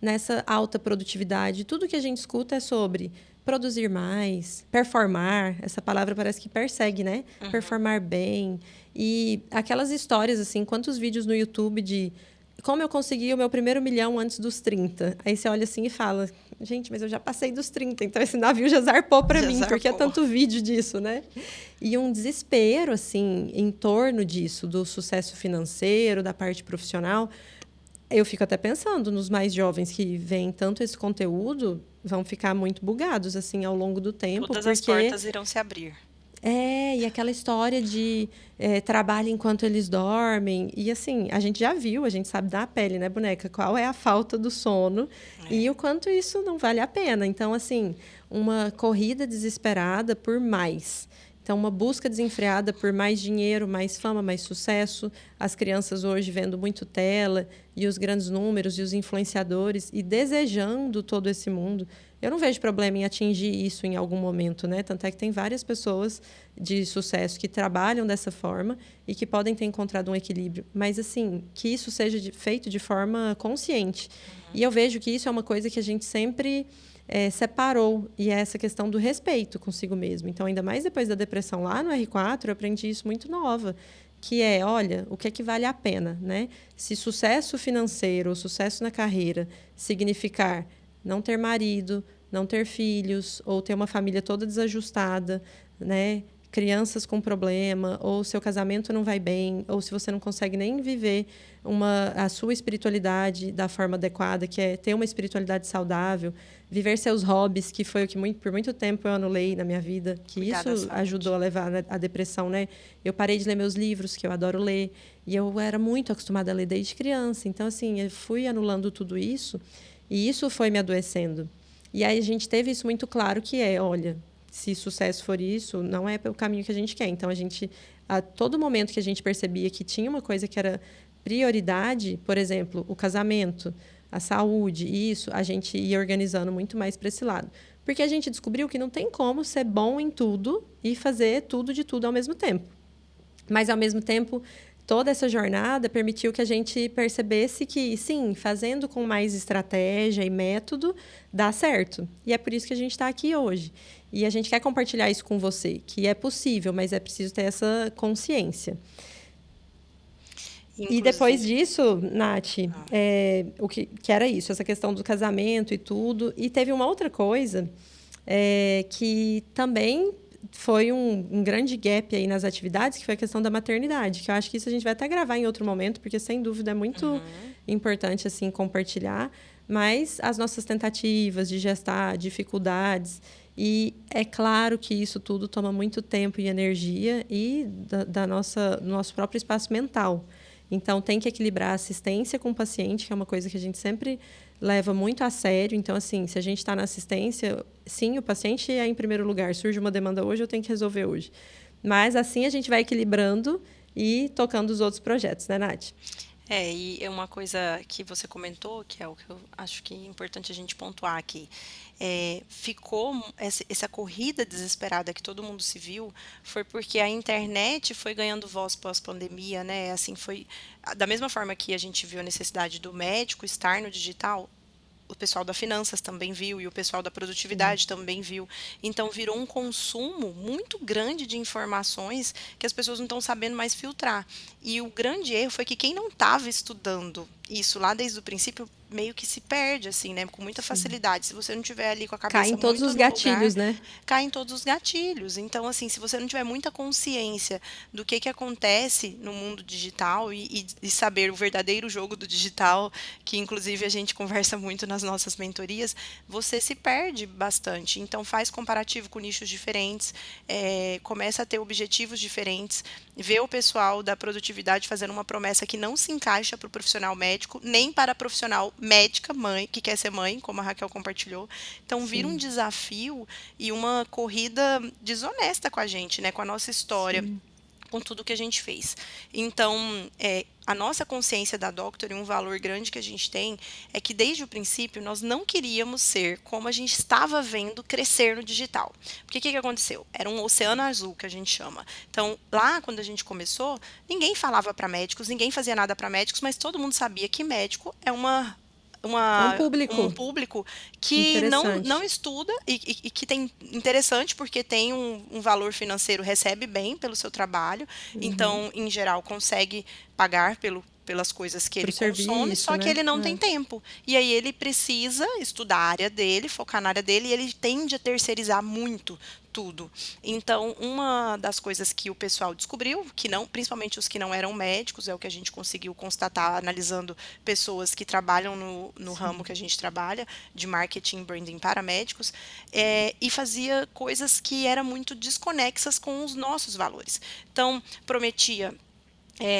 nessa alta produtividade. Tudo que a gente escuta é sobre produzir mais, performar. Essa palavra parece que persegue, né? Performar bem. E aquelas histórias, assim, quantos vídeos no YouTube de como eu consegui o meu primeiro milhão antes dos 30. Aí você olha assim e fala, gente, mas eu já passei dos 30, então esse navio já zarpou para mim, porque é tanto vídeo disso, né? E um desespero, assim, em torno disso, do sucesso financeiro, da parte profissional. Eu fico até pensando nos mais jovens que veem tanto esse conteúdo, vão ficar muito bugados, assim, ao longo do tempo. Todas as portas irão se abrir. E aquela história de trabalho enquanto eles dormem. E, assim, a gente já viu, a gente sabe da pele, né, boneca? Qual é a falta do sono e o quanto isso não vale a pena. Então, assim, uma corrida desesperada por mais. Então, uma busca desenfreada por mais dinheiro, mais fama, mais sucesso. as crianças hoje vendo muito tela e os grandes números e os influenciadores e desejando todo esse mundo. Eu não vejo problema em atingir isso em algum momento, né? Tanto é que tem várias pessoas de sucesso que trabalham dessa forma e que podem ter encontrado um equilíbrio. Mas, assim, que isso seja feito de forma consciente. E eu vejo que isso é uma coisa que a gente sempre separou, e é essa questão do respeito consigo mesmo. Então, ainda mais depois da depressão lá no R4, eu aprendi isso muito nova, que é, olha, o que é que vale a pena, né? Se sucesso financeiro ou sucesso na carreira significar não ter marido, não ter filhos, ou ter uma família toda desajustada, né? Crianças com problema, ou seu casamento não vai bem, ou se você não consegue nem viver a sua espiritualidade da forma adequada, que é ter uma espiritualidade saudável, viver seus hobbies, que foi o que por muito tempo eu anulei na minha vida, que Cuidar da isso saúde. ajudou a levar a depressão, né? Eu parei de ler meus livros, que eu adoro ler, e eu era muito acostumada a ler desde criança. Então, assim, eu fui anulando tudo isso, e isso foi me adoecendo. E aí a gente teve isso muito claro, que é, olha, se sucesso for isso, não é o caminho que a gente quer. Então, a todo momento que a gente percebia que tinha uma coisa que era prioridade, por exemplo, o casamento, a saúde, isso, a gente ia organizando muito mais para esse lado. Porque a gente descobriu que não tem como ser bom em tudo e fazer tudo de tudo ao mesmo tempo. Mas, ao mesmo tempo, toda essa jornada permitiu que a gente percebesse que, sim, fazendo com mais estratégia e método, dá certo. E é por isso que a gente está aqui hoje. E a gente quer compartilhar isso com você, que é possível, mas é preciso ter essa consciência. E depois Inclusive, disso, Nath, o que era isso, essa questão do casamento e tudo. E teve uma outra coisa que também foi um grande gap aí nas atividades, que foi a questão da maternidade, que eu acho que isso a gente vai até gravar em outro momento, porque, sem dúvida, é muito importante assim compartilhar. Mas as nossas tentativas de gestar, dificuldades, e é claro que isso tudo toma muito tempo e energia e do nosso próprio espaço mental. Então, tem que equilibrar a assistência com o paciente, que é uma coisa que a gente sempre leva muito a sério. Então, assim, se a gente está na assistência, sim, o paciente é em primeiro lugar. Surge uma demanda hoje, eu tenho que resolver hoje. Mas, assim, a gente vai equilibrando e tocando os outros projetos, né, Nath? E é uma coisa que você comentou, que é o que eu acho que é importante a gente pontuar aqui. Ficou essa corrida desesperada que todo mundo se viu, foi porque a internet foi ganhando voz pós-pandemia, né? Assim, foi da mesma forma que a gente viu a necessidade do médico estar no digital, o pessoal da finanças também viu e o pessoal da Sim. produtividade também viu. Então virou um consumo muito grande de informações que as pessoas não estão sabendo mais filtrar. E o grande erro foi que quem não estava estudando isso lá desde o princípio meio que se perde assim, né, com muita Sim. facilidade. Se você não tiver ali com a Cai em cabeça todos muito os no lugar, gatilhos, né? cai em todos os gatilhos. Então, assim, se você não tiver muita consciência do que acontece no mundo digital e saber o verdadeiro jogo do digital, que inclusive a gente conversa muito nas nossas mentorias, você se perde bastante. Então, faz comparativo com nichos diferentes, começa a ter objetivos diferentes, vê o pessoal da produtividade fazendo uma promessa que não se encaixa para o profissional médico, nem para a profissional médica, mãe, que quer ser mãe, como a Raquel compartilhou. Então, vira um Sim, desafio e uma corrida desonesta com a gente, né? Com a nossa história, sim. com tudo que a gente fez. Então, a nossa consciência da Doctor e um valor grande que a gente tem é que desde o princípio nós não queríamos ser como a gente estava vendo crescer no digital. Porque o que aconteceu? Era um oceano azul que a gente chama. Então, lá quando a gente começou, ninguém falava para médicos, ninguém fazia nada para médicos, mas todo mundo sabia que médico é É um um público público que não interessante. estuda e que tem interessante porque tem um valor financeiro, recebe bem pelo seu trabalho, Uhum. então, em geral, consegue pagar pelas coisas que Para ele o consome, serviço, só que né? ele não tem É. tempo. E aí ele precisa estudar a área dele, focar na área dele, e ele tende a terceirizar muito tudo. Então, uma das coisas que o pessoal descobriu, que não, principalmente os que não eram médicos, é o que a gente conseguiu constatar analisando pessoas que trabalham no ramo Sim. que a gente trabalha, de marketing e branding para médicos, e fazia coisas que eram muito desconexas com os nossos valores. Então, prometia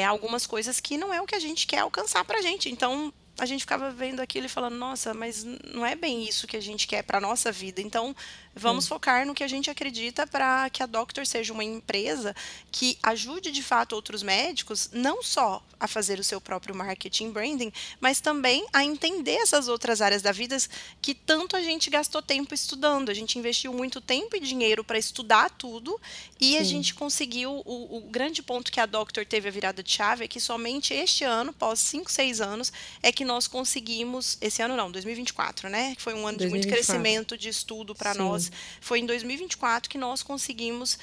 algumas coisas que não é o que a gente quer alcançar para a gente. Então, a gente ficava vendo aquilo e falando, nossa, mas não é bem isso que a gente quer para nossa vida. Então, vamos focar no que a gente acredita para que a Doctor seja uma empresa que ajude de fato outros médicos, não só a fazer o seu próprio marketing branding, mas também a entender essas outras áreas da vida que tanto a gente gastou tempo estudando. A gente investiu muito tempo e dinheiro para estudar tudo e a Sim. gente conseguiu. O grande ponto que a Doctor teve a virada de chave é que somente este ano, após 5, 6 anos, é que nós conseguimos. Esse ano não, 2024, né? Que foi um ano de muito 2024. crescimento de estudo para Sim. nós. Foi em 2024 que nós conseguimos.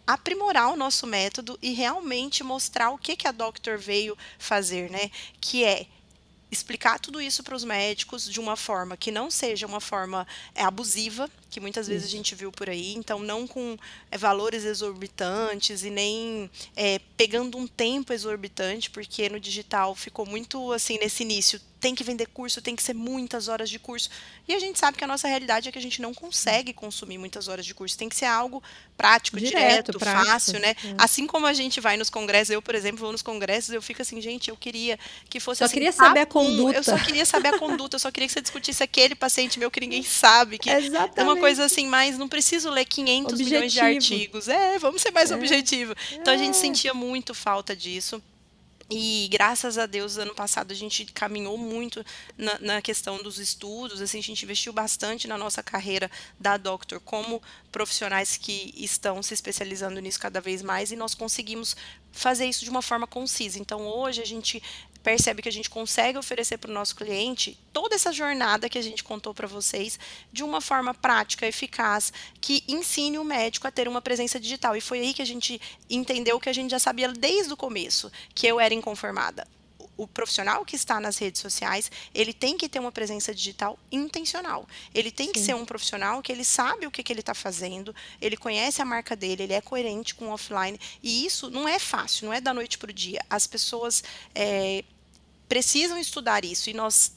Aprimorar o nosso método e realmente mostrar o que a Doctor veio fazer, né? Que é explicar tudo isso para os médicos de uma forma que não seja uma forma abusiva, que muitas vezes a Isso. gente viu por aí, então não com valores exorbitantes e nem pegando um tempo exorbitante, porque no digital ficou muito assim nesse início, tem que vender curso, tem que ser muitas horas de curso. E a gente sabe que a nossa realidade é que a gente não consegue consumir muitas horas de curso, tem que ser algo prático, Direto, direto, prático. fácil, né? É. Assim como a gente vai nos congressos, eu, por exemplo, vou nos congressos, eu fico assim, gente, eu queria que fosse Só assim, queria saber a eu conduta. só queria saber a conduta, eu só queria que você discutisse aquele paciente meu que ninguém sabe, que é uma coisa Exatamente. assim, mas não preciso ler 500 milhões de Objetivo. artigos. Vamos ser mais É. objetivo. Então a gente É. sentia muito falta disso. E graças a Deus, ano passado a gente caminhou muito na questão dos estudos, assim, a gente investiu bastante na nossa carreira da Doctor como profissionais que estão se especializando nisso cada vez mais e nós conseguimos fazer isso de uma forma concisa. Então hoje a gente percebe que a gente consegue oferecer para o nosso cliente toda essa jornada que a gente contou para vocês de uma forma prática, eficaz, que ensine o médico a ter uma presença digital. E foi aí que a gente entendeu que a gente já sabia desde o começo, que eu era inconformada. O profissional que está nas redes sociais, ele tem que ter uma presença digital intencional. Ele tem que ser Sim. um profissional que ele sabe o que ele está fazendo, ele conhece a marca dele, ele é coerente com o offline. E isso não é fácil, não é da noite para o dia. As pessoas precisam estudar isso e nós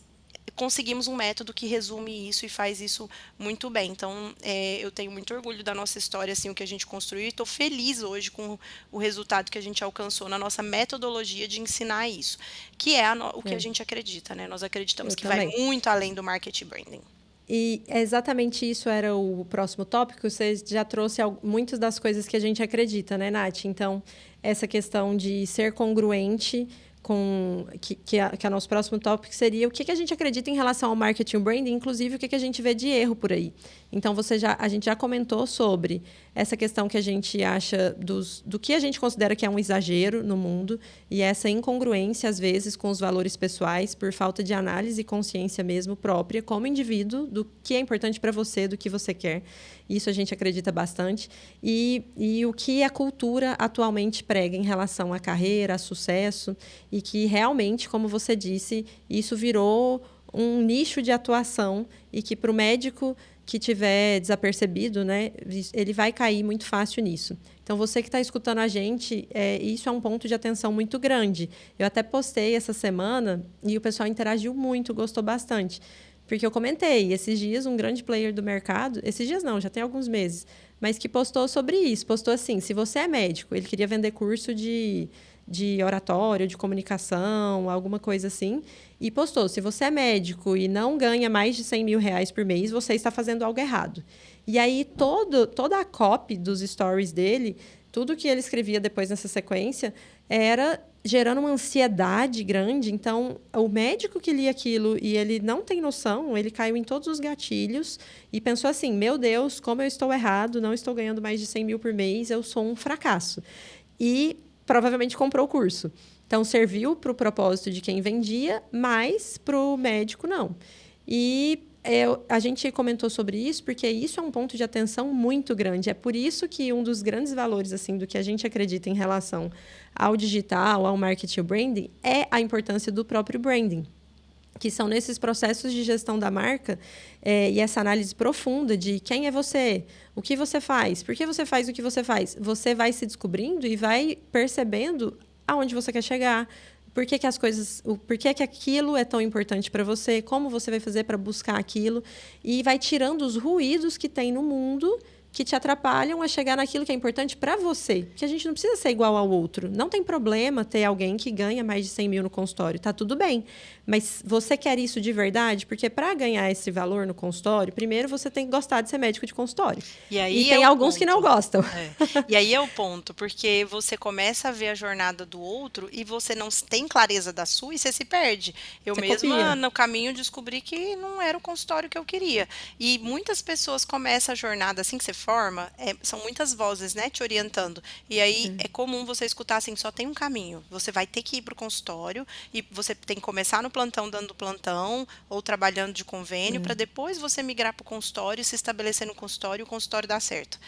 conseguimos um método que resume isso e faz isso muito bem. Então, eu tenho muito orgulho da nossa história, assim, o que a gente construiu, e estou feliz hoje com o resultado que a gente alcançou na nossa metodologia de ensinar isso, que é o que a É. gente acredita, né? Nós acreditamos Eu que vai também. muito além do marketing branding. E exatamente isso era o próximo tópico. Você já trouxe muitas das coisas que a gente acredita, né, Nath? Então, essa questão de ser congruente com... Que é nosso próximo tópico seria o que a gente acredita em relação ao marketing branding, inclusive o que a gente vê de erro por aí. Então, a gente já comentou sobre essa questão que a gente acha do que a gente considera que é um exagero no mundo e essa incongruência, às vezes, com os valores pessoais, por falta de análise e consciência mesmo própria, como indivíduo, do que é importante para você, do que você quer. Isso a gente acredita bastante. E o que a cultura atualmente prega em relação à carreira, a sucesso, e que realmente, como você disse, isso virou um nicho de atuação e que para o médico que tiver desapercebido, né, ele vai cair muito fácil nisso. Então, você que está escutando a gente, isso é um ponto de atenção muito grande. Eu até postei essa semana e o pessoal interagiu muito, gostou bastante. Porque eu comentei, esses dias, um grande player do mercado, esses dias não, já tem alguns meses, mas que postou sobre isso. Postou assim, se você é médico, ele queria vender curso de oratório, de comunicação, alguma coisa assim, e postou, se você é médico e não ganha mais de 100 mil reais por mês, você está fazendo algo errado. E aí, toda a copy dos stories dele, tudo que ele escrevia depois nessa sequência, era gerando uma ansiedade grande. Então, o médico que lia aquilo e ele não tem noção, ele caiu em todos os gatilhos e pensou assim, meu Deus, como eu estou errado, não estou ganhando mais de 100 mil por mês, eu sou um fracasso. E provavelmente comprou o curso. Então, serviu para o propósito de quem vendia, mas para o médico, não. E a gente comentou sobre isso porque isso é um ponto de atenção muito grande. É por isso que um dos grandes valores assim, do que a gente acredita em relação ao digital, ao marketing branding, é a importância do próprio branding, que são nesses processos de gestão da marca e essa análise profunda de quem é você, o que você faz, por que você faz o que você faz. Você vai se descobrindo e vai percebendo aonde você quer chegar, por que as coisas, por que aquilo é tão importante para você, como você vai fazer para buscar aquilo, e vai tirando os ruídos que tem no mundo que te atrapalham a chegar naquilo que é importante para você. Porque a gente não precisa ser igual ao outro. Não tem problema ter alguém que ganha mais de 100 mil no consultório. Tá tudo bem. Mas você quer isso de verdade? Porque para ganhar esse valor no consultório, primeiro você tem que gostar de ser médico de consultório. E aí tem alguns que não gostam. E aí é o ponto, porque você começa a ver a jornada do outro e você não tem clareza da sua e você se perde. Eu Você mesma, copia. no caminho, descobri que não era o consultório que eu queria. E muitas pessoas começam a jornada assim que você forma, são muitas vozes, né, te orientando. E aí é comum você escutar assim, só tem um caminho. Você vai ter que ir para o consultório e você tem que começar no plantão, dando plantão ou trabalhando de convênio, para depois você migrar para o consultório, se estabelecer no consultório e o consultório dar certo.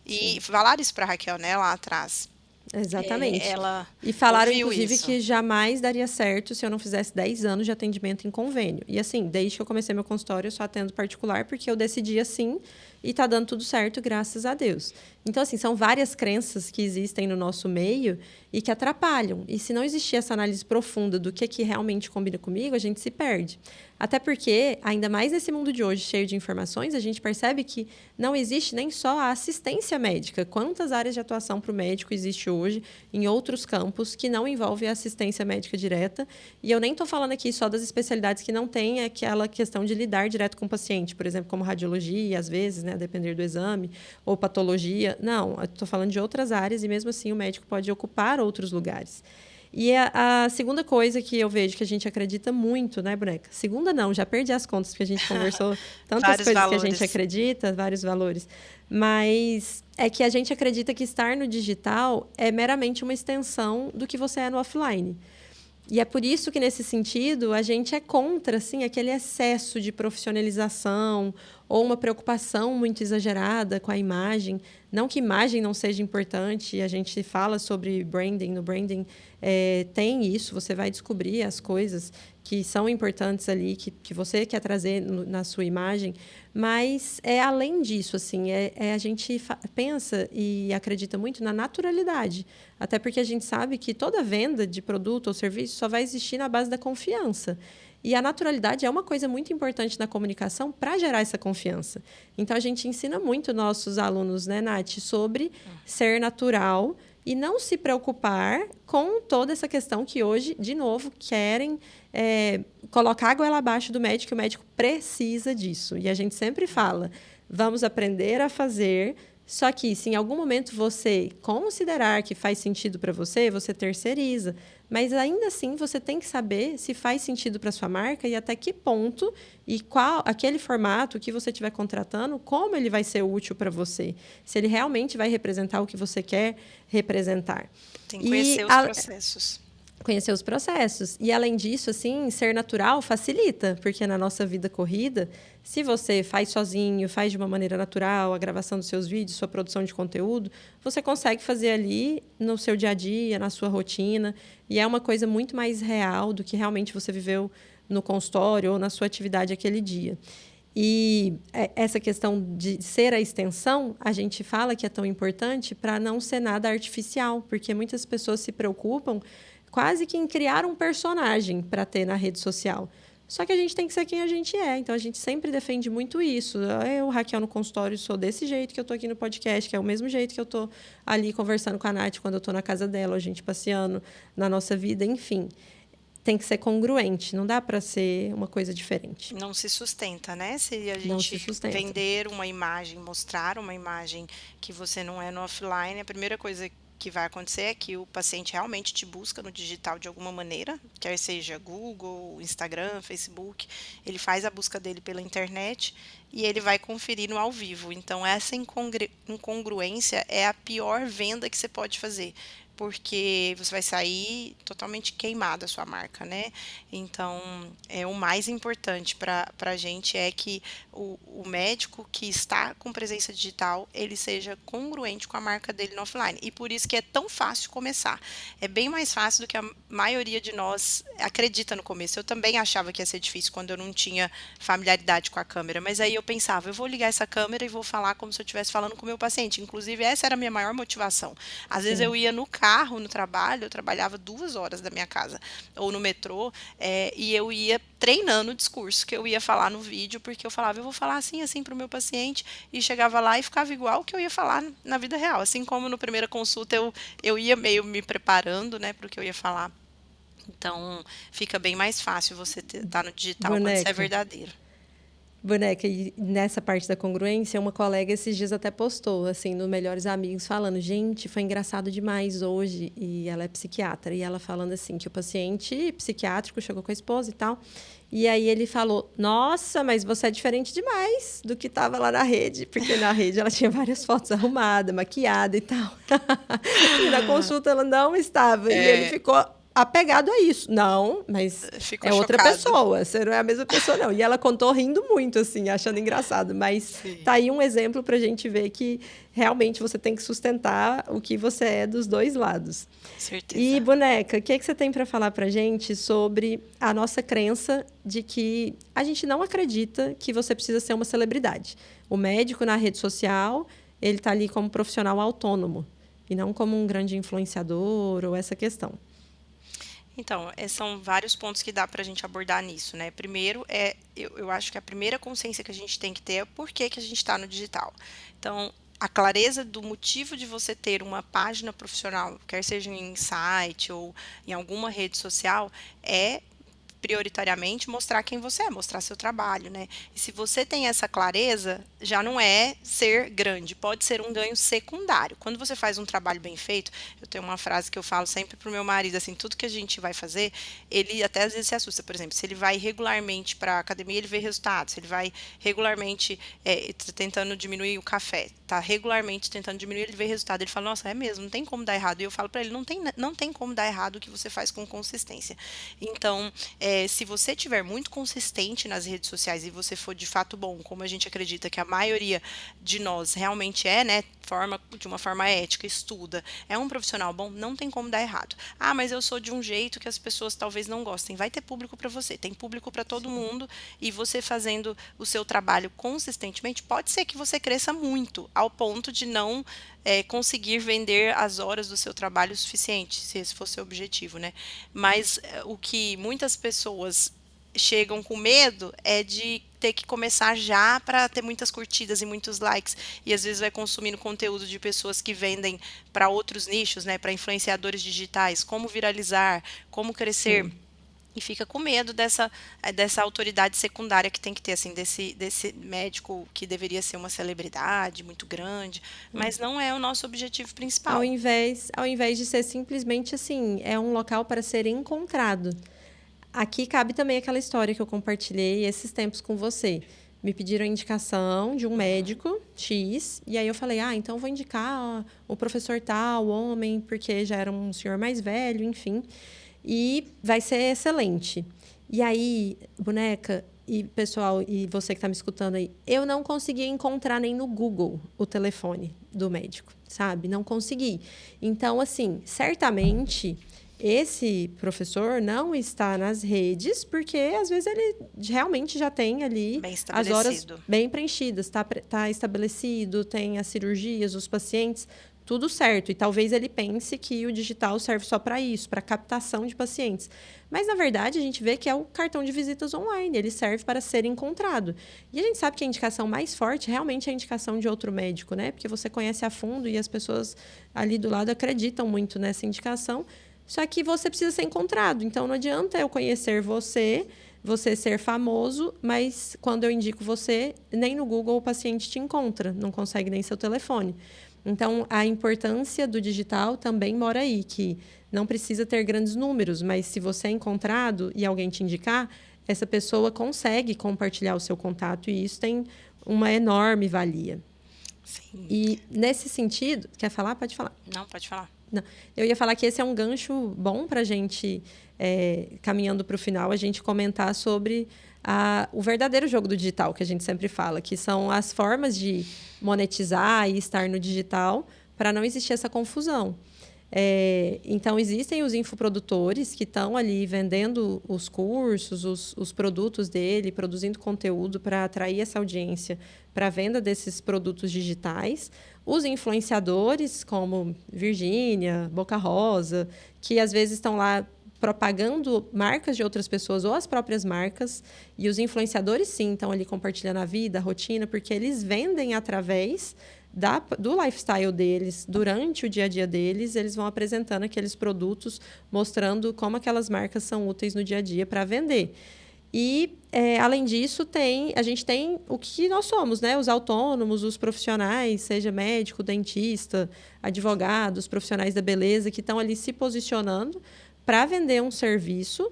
E Sim. falaram isso para a Raquel, né, lá atrás. Exatamente. Ela E falaram, ouviu inclusive, isso. que jamais daria certo se eu não fizesse 10 anos de atendimento em convênio. E assim, desde que eu comecei meu consultório, eu só atendo particular, porque eu decidi assim e tá dando tudo certo, graças a Deus. Então, assim, são várias crenças que existem no nosso meio e que atrapalham. E se não existir essa análise profunda do que realmente combina comigo, a gente se perde. Até porque, ainda mais nesse mundo de hoje, cheio de informações, a gente percebe que não existe nem só a assistência médica. Quantas áreas de atuação para o médico existe hoje em outros campos que não envolvem a assistência médica direta? E eu nem estou falando aqui só das especialidades que não têm aquela questão de lidar direto com o paciente, por exemplo, como radiologia, às vezes, né, a depender do exame, ou patologia. Não, estou falando de outras áreas e mesmo assim o médico pode ocupar outros lugares. E a segunda coisa que eu vejo que a gente acredita muito, né, boneca? Segunda não, já perdi as contas, porque a gente conversou tantas Vários coisas valores. que a gente acredita, vários valores. Mas é que a gente acredita que estar no digital é meramente uma extensão do que você é no offline. E é por isso que, nesse sentido, a gente é contra assim, aquele excesso de profissionalização ou uma preocupação muito exagerada com a imagem. Não que imagem não seja importante, a gente fala sobre branding, no branding tem isso, você vai descobrir as coisas que são importantes ali, que você quer trazer na sua imagem, mas é além disso, assim, a gente pensa e acredita muito na naturalidade, até porque a gente sabe que toda venda de produto ou serviço só vai existir na base da confiança. E a naturalidade é uma coisa muito importante na comunicação para gerar essa confiança. Então, a gente ensina muito nossos alunos, né, Nath, sobre ser natural e não se preocupar com toda essa questão que hoje, de novo, querem colocar a goela abaixo do médico, e o médico precisa disso. E a gente sempre fala, vamos aprender a fazer, só que se em algum momento você considerar que faz sentido para você, você terceiriza. Mas ainda assim você tem que saber se faz sentido para sua marca e até que ponto e qual aquele formato que você estiver contratando, como ele vai ser útil para você. Se ele realmente vai representar o que você quer representar. Tem que conhecer os processos. Conhecer os processos. E, além disso, assim, ser natural facilita, porque na nossa vida corrida, se você faz sozinho, faz de uma maneira natural a gravação dos seus vídeos, sua produção de conteúdo, você consegue fazer ali no seu dia a dia, na sua rotina, e é uma coisa muito mais real do que realmente você viveu no consultório ou na sua atividade aquele dia. E essa questão de ser a extensão, a gente fala que é tão importante para não ser nada artificial, porque muitas pessoas se preocupam quase que em criar um personagem para ter na rede social. Só que a gente tem que ser quem a gente é. Então, a gente sempre defende muito isso. Eu, Raquel, no consultório, sou desse jeito que eu estou aqui no podcast, que é o mesmo jeito que eu estou ali conversando com a Nath quando eu estou na casa dela, a gente passeando na nossa vida, enfim. Tem que ser congruente, não dá para ser uma coisa diferente. Não se sustenta, né? Se a gente vender uma imagem, mostrar uma imagem que você não é no offline, a primeira coisa que vai acontecer é que o paciente realmente te busca no digital de alguma maneira, quer seja Google, Instagram, Facebook, ele faz a busca dele pela internet e ele vai conferir no ao vivo. Então, essa incongruência é a pior venda que você pode fazer, porque você vai sair totalmente queimada a sua marca, né? Então, o mais importante para a gente é que o médico que está com presença digital, ele seja congruente com a marca dele no offline. E por isso que é tão fácil começar. É bem mais fácil do que a maioria de nós acredita no começo. Eu também achava que ia ser difícil quando eu não tinha familiaridade com a câmera, mas aí eu pensava, eu vou ligar essa câmera e vou falar como se eu estivesse falando com o meu paciente. Inclusive, essa era a minha maior motivação. Às vezes eu ia no carro, carro no trabalho, eu trabalhava 2 horas da minha casa, ou no metrô, e eu ia treinando o discurso que eu ia falar no vídeo, porque eu falava, eu vou falar assim, assim para o meu paciente, e chegava lá e ficava igual que eu ia falar na vida real. Assim como na primeira consulta eu ia meio me preparando, né, para o que eu ia falar. Então, fica bem mais fácil você estar no digital quando você é Boneca. verdadeiro. Boneca, e nessa parte da congruência, uma colega esses dias até postou, assim, no Melhores Amigos, falando, gente, foi engraçado demais hoje, e ela é psiquiatra, e ela falando assim, que o paciente psiquiátrico chegou com a esposa e tal, e aí ele falou, nossa, mas você é diferente demais do que estava lá na rede, porque na rede ela tinha várias fotos arrumadas, maquiada e tal. E na consulta ela não estava, e ele ficou apegado a isso. Não, mas Ficou é outra chocado. pessoa, você não é a mesma pessoa, não. E ela contou rindo muito, assim, achando engraçado. Mas Sim. tá aí um exemplo pra gente ver que realmente você tem que sustentar o que você é dos dois lados. Certeza. E, Boneca, o que você tem para falar pra gente sobre a nossa crença de que a gente não acredita que você precisa ser uma celebridade? O médico na rede social, ele tá ali como profissional autônomo e não como um grande influenciador ou essa questão. Então, são vários pontos que dá para a gente abordar nisso, né? Primeiro, eu acho que a primeira consciência que a gente tem que ter é por que a gente está no digital. Então, a clareza do motivo de você ter uma página profissional, quer seja em site ou em alguma rede social, é prioritariamente mostrar quem você é, mostrar seu trabalho, né? E se você tem essa clareza, já não é ser grande, pode ser um ganho secundário. Quando você faz um trabalho bem feito, eu tenho uma frase que eu falo sempre pro meu marido, assim, tudo que a gente vai fazer, ele até às vezes se assusta, por exemplo, se ele vai regularmente para a academia, ele vê resultados, se ele vai regularmente tentando diminuir o café, tá regularmente tentando diminuir, ele vê resultado, ele fala, nossa, é mesmo, não tem como dar errado. E eu falo para ele, não tem como dar errado o que você faz com consistência. Então, se você tiver muito consistente nas redes sociais e você for de fato bom, como a gente acredita que a maioria de nós realmente é, né, de uma forma ética, estuda, é um profissional bom, não tem como dar errado. Ah, mas eu sou de um jeito que as pessoas talvez não gostem. Vai ter público para você, tem público para todo mundo, e você fazendo o seu trabalho consistentemente, pode ser que você cresça muito, ao ponto de não conseguir vender as horas do seu trabalho o suficiente, se esse for seu objetivo, né? Mas o que muitas pessoas chegam com medo é de ter que começar já para ter muitas curtidas e muitos likes, e às vezes vai consumindo conteúdo de pessoas que vendem para outros nichos, né, para influenciadores digitais, como viralizar, como crescer. Sim. E fica com medo dessa autoridade secundária que tem que ter, assim, desse médico que deveria ser uma celebridade muito grande, mas não é o nosso objetivo Ao principal. invés, ao invés de ser simplesmente assim, é um local para ser encontrado. Aqui cabe também aquela história que eu compartilhei esses tempos com você. Me pediram a indicação de um médico X, e aí eu falei, então vou indicar o professor tal, homem, porque já era um senhor mais velho, enfim. E vai ser excelente. E aí, Boneca e pessoal, e você que está me escutando aí, eu não consegui encontrar nem no Google o telefone do médico, sabe? Não consegui. Então, assim, certamente esse professor não está nas redes, porque às vezes ele realmente já tem ali Bem as horas estabelecido. bem preenchidas, tá estabelecido, tem as cirurgias, os pacientes, tudo certo. E talvez ele pense que o digital serve só para isso, para captação de pacientes. Mas, na verdade, a gente vê que é o cartão de visitas online, ele serve para ser encontrado. E a gente sabe que a indicação mais forte realmente é a indicação de outro médico, né? Porque você conhece a fundo e as pessoas ali do lado acreditam muito nessa indicação. Só que você precisa ser encontrado. Então, não adianta eu conhecer você ser famoso, mas quando eu indico você, nem no Google o paciente te encontra, não consegue nem seu telefone. Então, a importância do digital também mora aí, que não precisa ter grandes números, mas se você é encontrado e alguém te indicar, essa pessoa consegue compartilhar o seu contato e isso tem uma enorme valia. Sim. E, nesse sentido... Quer falar? Pode falar. Não, pode falar. Não. Eu ia falar que esse é um gancho bom para a gente, caminhando para o final, a gente comentar sobre o verdadeiro jogo do digital, que a gente sempre fala, que são as formas de monetizar e estar no digital para não existir essa confusão. Então, existem os infoprodutores que estão ali vendendo os cursos, os produtos dele, produzindo conteúdo para atrair essa audiência para a venda desses produtos digitais. Os influenciadores, como Virgínia, Boca Rosa, que às vezes estão lá propagando marcas de outras pessoas ou as próprias marcas. E os influenciadores, sim, estão ali compartilhando a vida, a rotina, porque eles vendem através do lifestyle deles, durante o dia a dia deles, eles vão apresentando aqueles produtos, mostrando como aquelas marcas são úteis no dia a dia para vender. E, além disso, a gente tem o que nós somos, né? Os autônomos, os profissionais, seja médico, dentista, advogados, profissionais da beleza, que estão ali se posicionando para vender um serviço.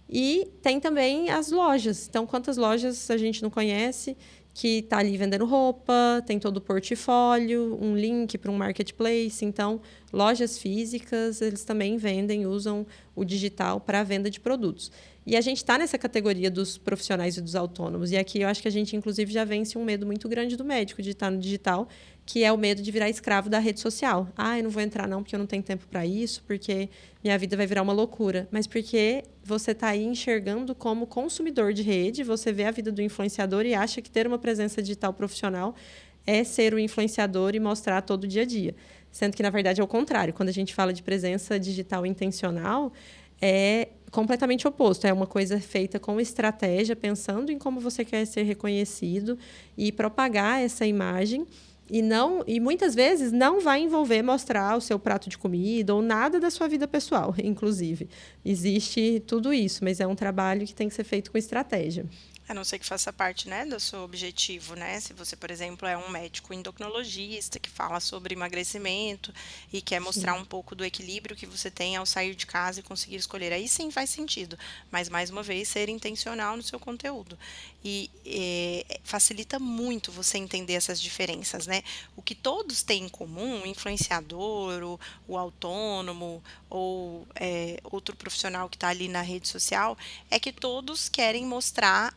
E tem também as lojas. Então, quantas lojas a gente não conhece que está ali vendendo roupa, tem todo o portfólio, um link para um marketplace. Então, lojas físicas, eles também vendem, usam o digital para a venda de produtos. E a gente está nessa categoria dos profissionais e dos autônomos. E aqui eu acho que a gente, inclusive, já vence um medo muito grande do médico de estar no digital, que é o medo de virar escravo da rede social. Eu não vou entrar não, porque eu não tenho tempo para isso, porque minha vida vai virar uma loucura. Mas porque você está aí enxergando como consumidor de rede, você vê a vida do influenciador e acha que ter uma presença digital profissional é ser o influenciador e mostrar todo o dia a dia. Sendo que, na verdade, é o contrário. Quando a gente fala de presença digital intencional, é completamente oposto. É uma coisa feita com estratégia, pensando em como você quer ser reconhecido e propagar essa imagem. E muitas vezes não vai envolver mostrar o seu prato de comida ou nada da sua vida pessoal, inclusive. Existe tudo isso, mas é um trabalho que tem que ser feito com estratégia. A não ser que faça parte, né, do seu objetivo, né? Se você, por exemplo, é um médico endocrinologista que fala sobre emagrecimento e quer mostrar um pouco do equilíbrio que você tem ao sair de casa e conseguir escolher, aí sim faz sentido. Mas, mais uma vez, ser intencional no seu conteúdo. E facilita muito você entender essas diferenças, né? O que todos têm em comum, o influenciador, o autônomo ou outro profissional que está ali na rede social, é que todos querem mostrar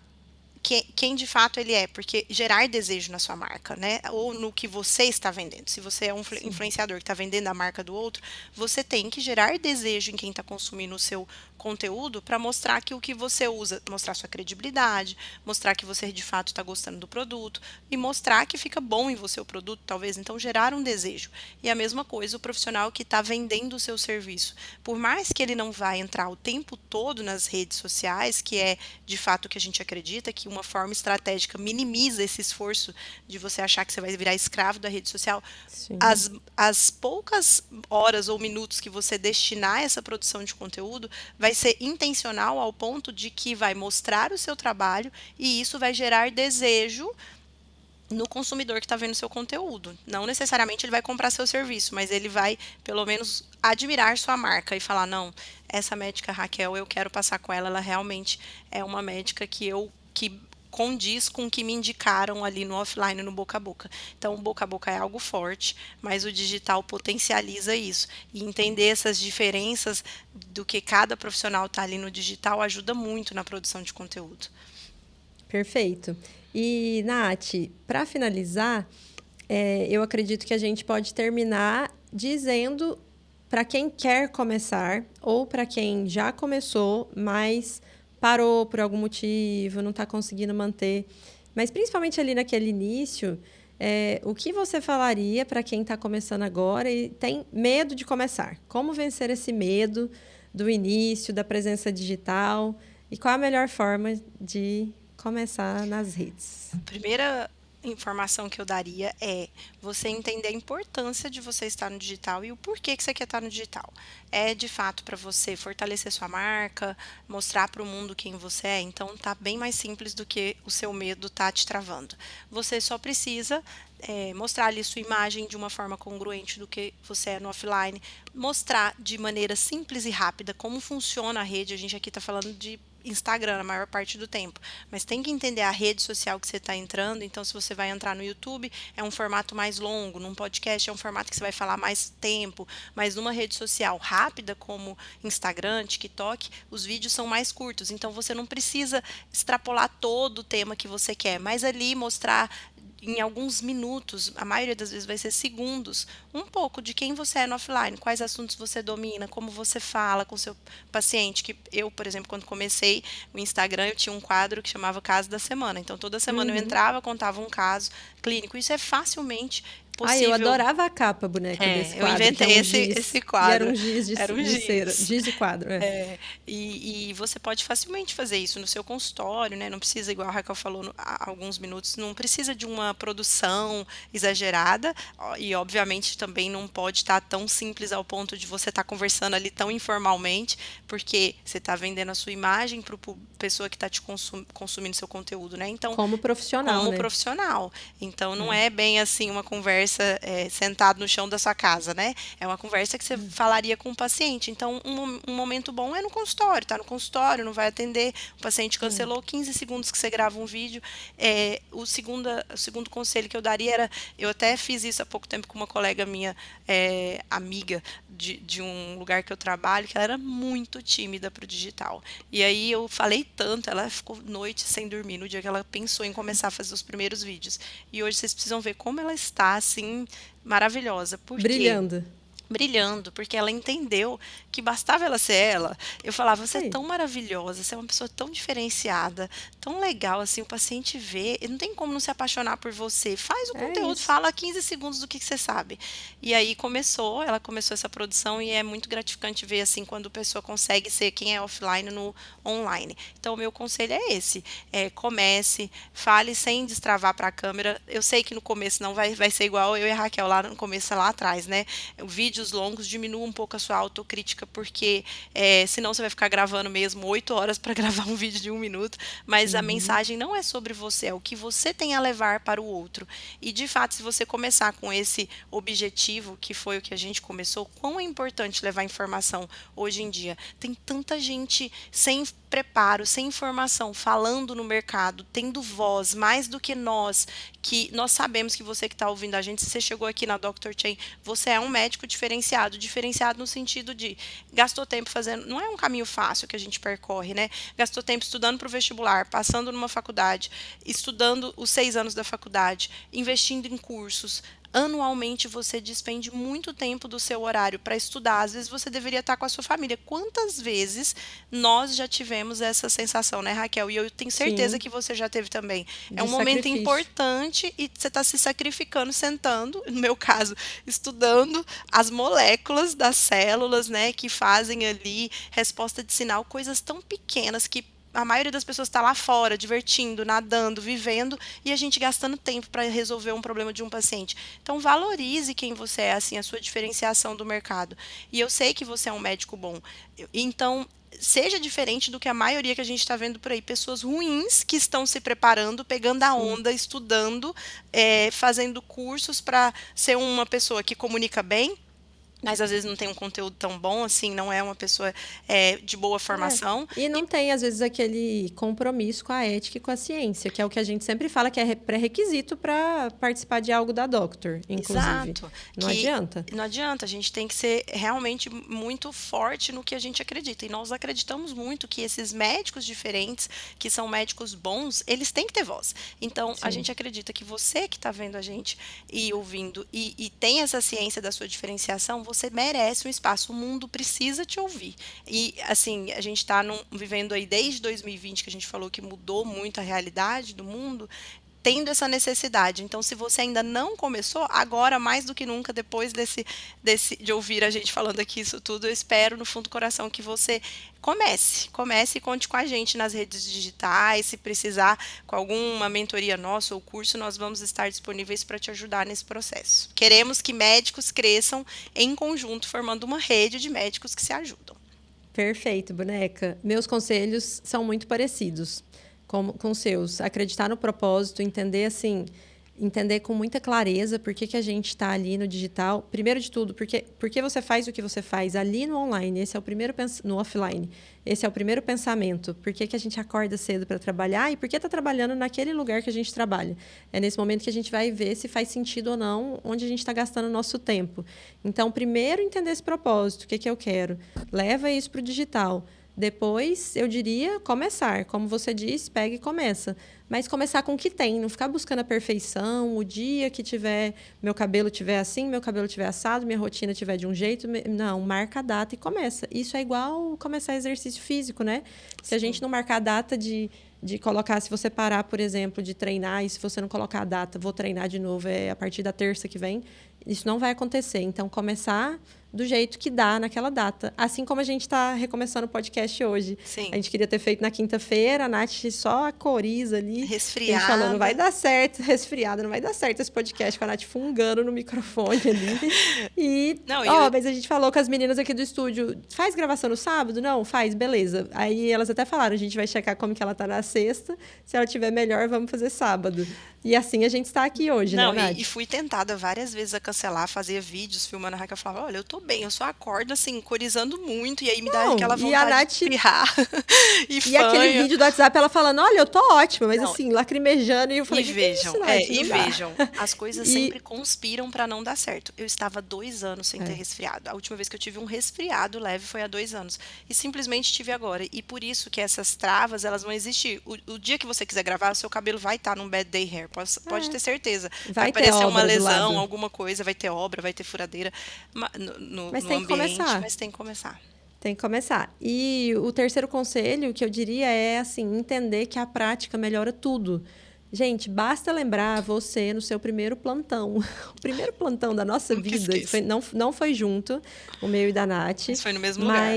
quem de fato ele é, porque gerar desejo na sua marca, né? Ou no que você está vendendo. Se você é um influenciador que está vendendo a marca do outro, você tem que gerar desejo em quem está consumindo o seu conteúdo para mostrar que o que você usa, mostrar sua credibilidade, mostrar que você de fato está gostando do produto e mostrar que fica bom em você o produto, talvez, então gerar um desejo. E a mesma coisa o profissional que está vendendo o seu serviço. Por mais que ele não vá entrar o tempo todo nas redes sociais, que é de fato o que a gente acredita, que uma forma estratégica minimiza esse esforço de você achar que você vai virar escravo da rede social, as poucas horas ou minutos que você destinar a essa produção de conteúdo vai ser intencional ao ponto de que vai mostrar o seu trabalho e isso vai gerar desejo no consumidor que está vendo seu conteúdo. Não necessariamente ele vai comprar seu serviço, mas ele vai, pelo menos, admirar sua marca e falar, não, essa médica Raquel, eu quero passar com ela, ela realmente é uma médica que condiz com o que me indicaram ali no offline, no boca a boca. Então, o boca a boca é algo forte, mas o digital potencializa isso. E entender essas diferenças do que cada profissional está ali no digital ajuda muito na produção de conteúdo. Perfeito. E, Nath, para finalizar, eu acredito que a gente pode terminar dizendo para quem quer começar ou para quem já começou, mas parou por algum motivo, não está conseguindo manter. Mas, principalmente ali naquele início, o que você falaria para quem está começando agora e tem medo de começar? Como vencer esse medo do início, da presença digital? E qual a melhor forma de começar nas redes? A primeira informação que eu daria é você entender a importância de você estar no digital e o porquê que você quer estar no digital. É de fato para você fortalecer sua marca, mostrar para o mundo quem você é, então tá bem mais simples do que o seu medo tá te travando. Você só precisa mostrar ali sua imagem de uma forma congruente do que você é no offline, mostrar de maneira simples e rápida como funciona a rede. A gente aqui está falando de Instagram a maior parte do tempo, mas tem que entender a rede social que você está entrando. Então, se você vai entrar no YouTube, é um formato mais longo, num podcast é um formato que você vai falar mais tempo, mas numa rede social rápida como Instagram, TikTok, os vídeos são mais curtos, então você não precisa extrapolar todo o tema que você quer, mas ali mostrar em alguns minutos, a maioria das vezes vai ser segundos, um pouco de quem você é no offline, quais assuntos você domina, como você fala com o seu paciente. Que eu, por exemplo, quando comecei o Instagram, eu tinha um quadro que chamava Caso da Semana. Então, toda semana eu Uhum. entrava, contava um caso clínico. Isso é facilmente Eu possível. adorava a capa, boneca, desse Eu quadro, que é inventei um esse giz. E era quadro. um giz Era um de cera. giz. Giz de quadro, é. E você pode facilmente fazer isso no seu consultório, né? Não precisa, igual a Raquel falou há alguns minutos, não precisa de uma produção exagerada e, obviamente, também não pode estar tão simples ao ponto de você estar conversando ali tão informalmente, porque você está vendendo a sua imagem para a pessoa que está te consumindo seu conteúdo, né? Então, Como profissional, como né? profissional. Então, não É. é bem assim uma conversa sentado no chão da sua casa, né? É uma conversa que você falaria com o paciente. Então, um momento bom é no consultório, tá no consultório, não vai atender, o paciente cancelou, 15 segundos que você grava um vídeo. O segundo conselho que eu daria era, eu até fiz isso há pouco tempo com uma colega minha, amiga de um lugar que eu trabalho, que ela era muito tímida para o digital. E aí eu falei tanto, ela ficou noite sem dormir no dia que ela pensou em começar a fazer os primeiros vídeos. E hoje vocês precisam ver como ela está, assim, maravilhosa. Por quê? Brilhando. Brilhando, porque ela entendeu que bastava ela ser ela. Eu falava, Isso você é aí. tão maravilhosa, você é uma pessoa tão diferenciada, tão legal, assim, o paciente vê, e não tem como não se apaixonar por você. Faz o É conteúdo, isso. fala 15 segundos do que você sabe. E aí ela começou essa produção e é muito gratificante ver, assim, quando a pessoa consegue ser quem é offline no online. Então, o meu conselho é esse, comece, fale sem destravar para a câmera. Eu sei que no começo não vai ser igual eu e a Raquel lá no começo, lá atrás, né? Vídeos longos, diminua um pouco a sua autocrítica, porque senão você vai ficar gravando mesmo 8 horas para gravar um vídeo de 1 minuto, mas a Uhum. mensagem não é sobre você, é o que você tem a levar para o outro. E de fato, se você começar com esse objetivo, que foi o que a gente começou, quão é importante levar informação hoje em dia? Tem tanta gente sem preparo, sem informação, falando no mercado, tendo voz, mais do que nós, que nós sabemos que você que está ouvindo a gente, se você chegou aqui na Dr. Chain, você é um médico diferenciado, diferenciado no sentido de gastou tempo fazendo, não é um caminho fácil que a gente percorre, né? Gastou tempo estudando para o vestibular, passando numa faculdade, estudando os 6 anos da faculdade, investindo em cursos. Anualmente você despende muito tempo do seu horário para estudar. Às vezes você deveria estar com a sua família. Quantas vezes nós já tivemos essa sensação, né, Raquel? E eu tenho certeza Sim, que você já teve também. É de um momento sacrifício. importante e você está se sacrificando, sentando, no meu caso, estudando as moléculas das células, né, que fazem ali resposta de sinal, coisas tão pequenas que a maioria das pessoas está lá fora, divertindo, nadando, vivendo, e a gente gastando tempo para resolver um problema de um paciente. Então, valorize quem você é, assim, a sua diferenciação do mercado. E eu sei que você é um médico bom. Então, seja diferente do que a maioria que a gente está vendo por aí. Pessoas ruins que estão se preparando, pegando a Sim. onda, estudando, fazendo cursos para ser uma pessoa que comunica bem, mas às vezes não tem um conteúdo tão bom, assim, não é uma pessoa de boa É. formação. E E não tem, às vezes, aquele compromisso com a ética e com a ciência, que é o que a gente sempre fala que é pré-requisito para participar de algo da Doctor, inclusive. exato, Não que adianta. não adianta, a gente tem que ser realmente muito forte no que a gente acredita. E nós acreditamos muito que esses médicos diferentes, que são médicos bons, eles têm que ter voz. Então, a Sim. gente acredita que você que está vendo a gente e ouvindo e tem essa ciência da sua diferenciação, você merece um espaço. O mundo precisa te ouvir. E, assim, a gente está vivendo aí desde 2020, que a gente falou que mudou muito a realidade do mundo, tendo essa necessidade. Então, se você ainda não começou, agora mais do que nunca, depois de ouvir a gente falando aqui isso tudo, eu espero no fundo do coração que você comece e conte com a gente nas redes digitais. Se precisar com alguma mentoria nossa ou curso, nós vamos estar disponíveis para te ajudar nesse processo. Queremos que médicos cresçam em conjunto, formando uma rede de médicos que se ajudam. Perfeito, boneca. Meus conselhos são muito parecidos com os seus. Acreditar no propósito, entender assim, entender com muita clareza por que a gente está ali no digital. Primeiro de tudo, porque você faz o que você faz ali no online. Esse é o primeiro no offline. Esse é o primeiro pensamento. Por que a gente acorda cedo para trabalhar e por que está trabalhando naquele lugar que a gente trabalha? É nesse momento que a gente vai ver se faz sentido ou não, onde a gente está gastando o nosso tempo. Então, primeiro entender esse propósito, o que eu quero. Leva isso para o digital. Depois, eu diria começar. Como você disse, pega e começa. Mas começar com o que tem, não ficar buscando a perfeição. O dia que tiver, meu cabelo tiver assim, meu cabelo tiver assado, minha rotina tiver de um jeito. Não, marca a data e começa. Isso é igual começar exercício físico, né? Se a gente não marcar a data de colocar, se você parar, por exemplo, de treinar, e se você não colocar a data, vou treinar de novo, é a partir da terça que vem, isso não vai acontecer. Então, começar do jeito que dá naquela data. Assim como a gente está recomeçando o podcast hoje. Sim. A gente queria ter feito na quinta-feira, a Nath só a coriza ali. Resfriada. A gente falou, não vai dar certo, resfriada, não vai dar certo esse podcast com a Nath fungando no microfone ali. E, mas a gente falou com as meninas aqui do estúdio, faz gravação no sábado? Não, faz, beleza. Aí elas até falaram, a gente vai checar como que ela tá na sexta, se ela tiver melhor, vamos fazer sábado. E assim a gente está aqui hoje, né, Nath? E fui tentada várias vezes a cancelar, fazia vídeos filmando a Raquel, falava, olha, eu tô bem, eu só acordo assim, corizando muito, e aí me dá aquela vontade de espirrar e aquele vídeo do WhatsApp, ela falando, olha, eu tô ótima, mas Não. assim, lacrimejando, e eu falei, vejam, vejam, as coisas sempre conspiram pra não dar certo. Eu estava 2 anos sem ter resfriado. A última vez que eu tive um resfriado leve foi há 2 anos. E simplesmente tive agora. E por isso que essas travas, elas vão existir. O dia que você quiser gravar, o seu cabelo vai estar num bad day hair. Pode ter certeza. Vai aparecer uma lesão, alguma coisa, vai ter obra, vai ter furadeira no ambiente, mas tem que começar. Tem que começar. E o terceiro conselho que eu diria é assim, entender que a prática melhora tudo. Gente, basta lembrar você no seu primeiro plantão. O primeiro plantão da nossa vida não foi junto, o meu e da Nath. Mas foi no mesmo lugar.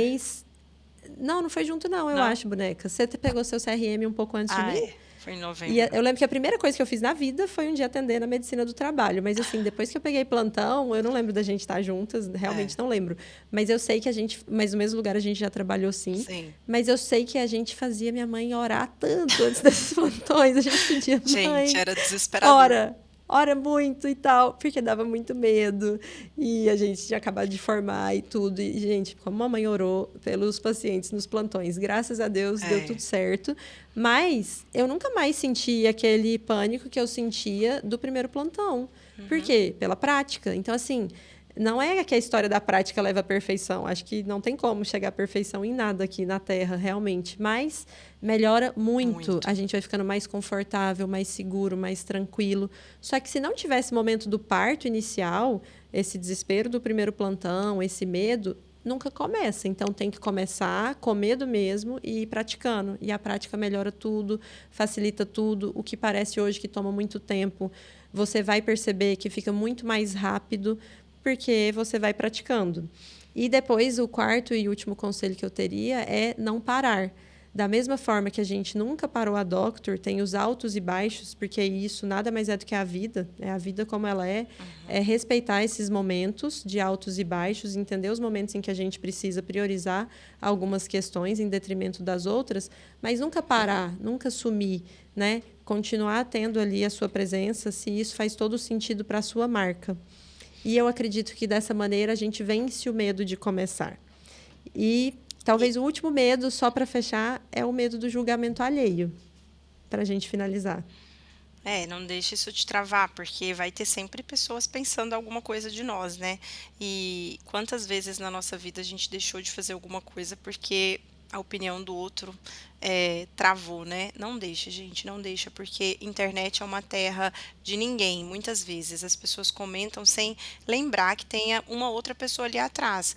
Não foi junto não, eu acho, boneca. Você pegou seu CRM um pouco antes de mim? Foi em novembro. E eu lembro que a primeira coisa que eu fiz na vida foi um dia atender na medicina do trabalho. Mas, assim, depois que eu peguei plantão, eu não lembro da gente estar juntas, realmente não lembro. Mas eu sei que mas no mesmo lugar a gente já trabalhou sim. Mas eu sei que a gente fazia minha mãe orar tanto antes desses plantões. A gente pedia, mãe, gente, era desesperador. Ora muito e tal, porque dava muito medo. E a gente tinha acabado de formar e tudo. E, gente, como a mãe orou pelos pacientes nos plantões, graças a Deus deu tudo certo. Mas eu nunca mais senti aquele pânico que eu sentia do primeiro plantão. Por quê? Pela prática. Então, assim, não é que a história da prática leva à perfeição. Acho que não tem como chegar à perfeição em nada aqui na Terra, realmente. Mas melhora muito. A gente vai ficando mais confortável, mais seguro, mais tranquilo. Só que se não tivesse momento do parto inicial, esse desespero do primeiro plantão, esse medo, nunca começa. Então, tem que começar com medo mesmo e ir praticando. E a prática melhora tudo, facilita tudo. O que parece hoje que toma muito tempo, você vai perceber que fica muito mais rápido, porque você vai praticando. E depois, o quarto e último conselho que eu teria é não parar. Da mesma forma que a gente nunca parou a Doctor, tem os altos e baixos, porque isso nada mais é do que a vida, é a vida como ela é respeitar esses momentos de altos e baixos, entender os momentos em que a gente precisa priorizar algumas questões em detrimento das outras, mas nunca parar, nunca sumir, né? Continuar tendo ali a sua presença, se isso faz todo sentido para a sua marca. E eu acredito que dessa maneira a gente vence o medo de começar. E talvez o último medo, só para fechar, é o medo do julgamento alheio, para a gente finalizar. Não deixe isso te travar, porque vai ter sempre pessoas pensando alguma coisa de nós, né? E quantas vezes na nossa vida a gente deixou de fazer alguma coisa porque a opinião do outro travou, né? Não deixa, gente, não deixa, porque internet é uma terra de ninguém. Muitas vezes as pessoas comentam sem lembrar que tenha uma outra pessoa ali atrás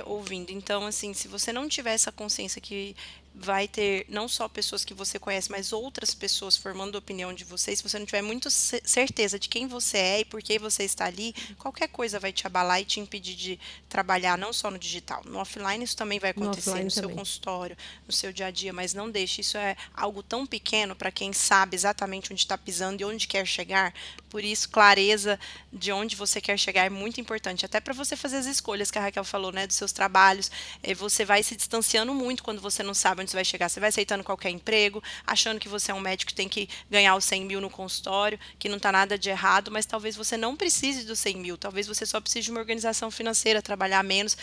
ouvindo. Então, assim, se você não tiver essa consciência que vai ter não só pessoas que você conhece, mas outras pessoas formando opinião de você, se você não tiver muito certeza de quem você é e por que você está ali, qualquer coisa vai te abalar e te impedir de trabalhar não só no digital. No offline isso também vai acontecer, no seu consultório, no seu dia a dia, mas não deixe. Isso é algo tão pequeno para quem sabe exatamente onde está pisando e onde quer chegar. Por isso, clareza de onde você quer chegar é muito importante, até para você fazer as escolhas que a Raquel falou, né, dos seus trabalhos. Você vai se distanciando muito quando você não sabe onde você vai chegar. Você vai aceitando qualquer emprego, achando que você é um médico que tem que ganhar os 100 mil no consultório, que não está nada de errado, mas talvez você não precise dos 100 mil, talvez você só precise de uma organização financeira, trabalhar menos,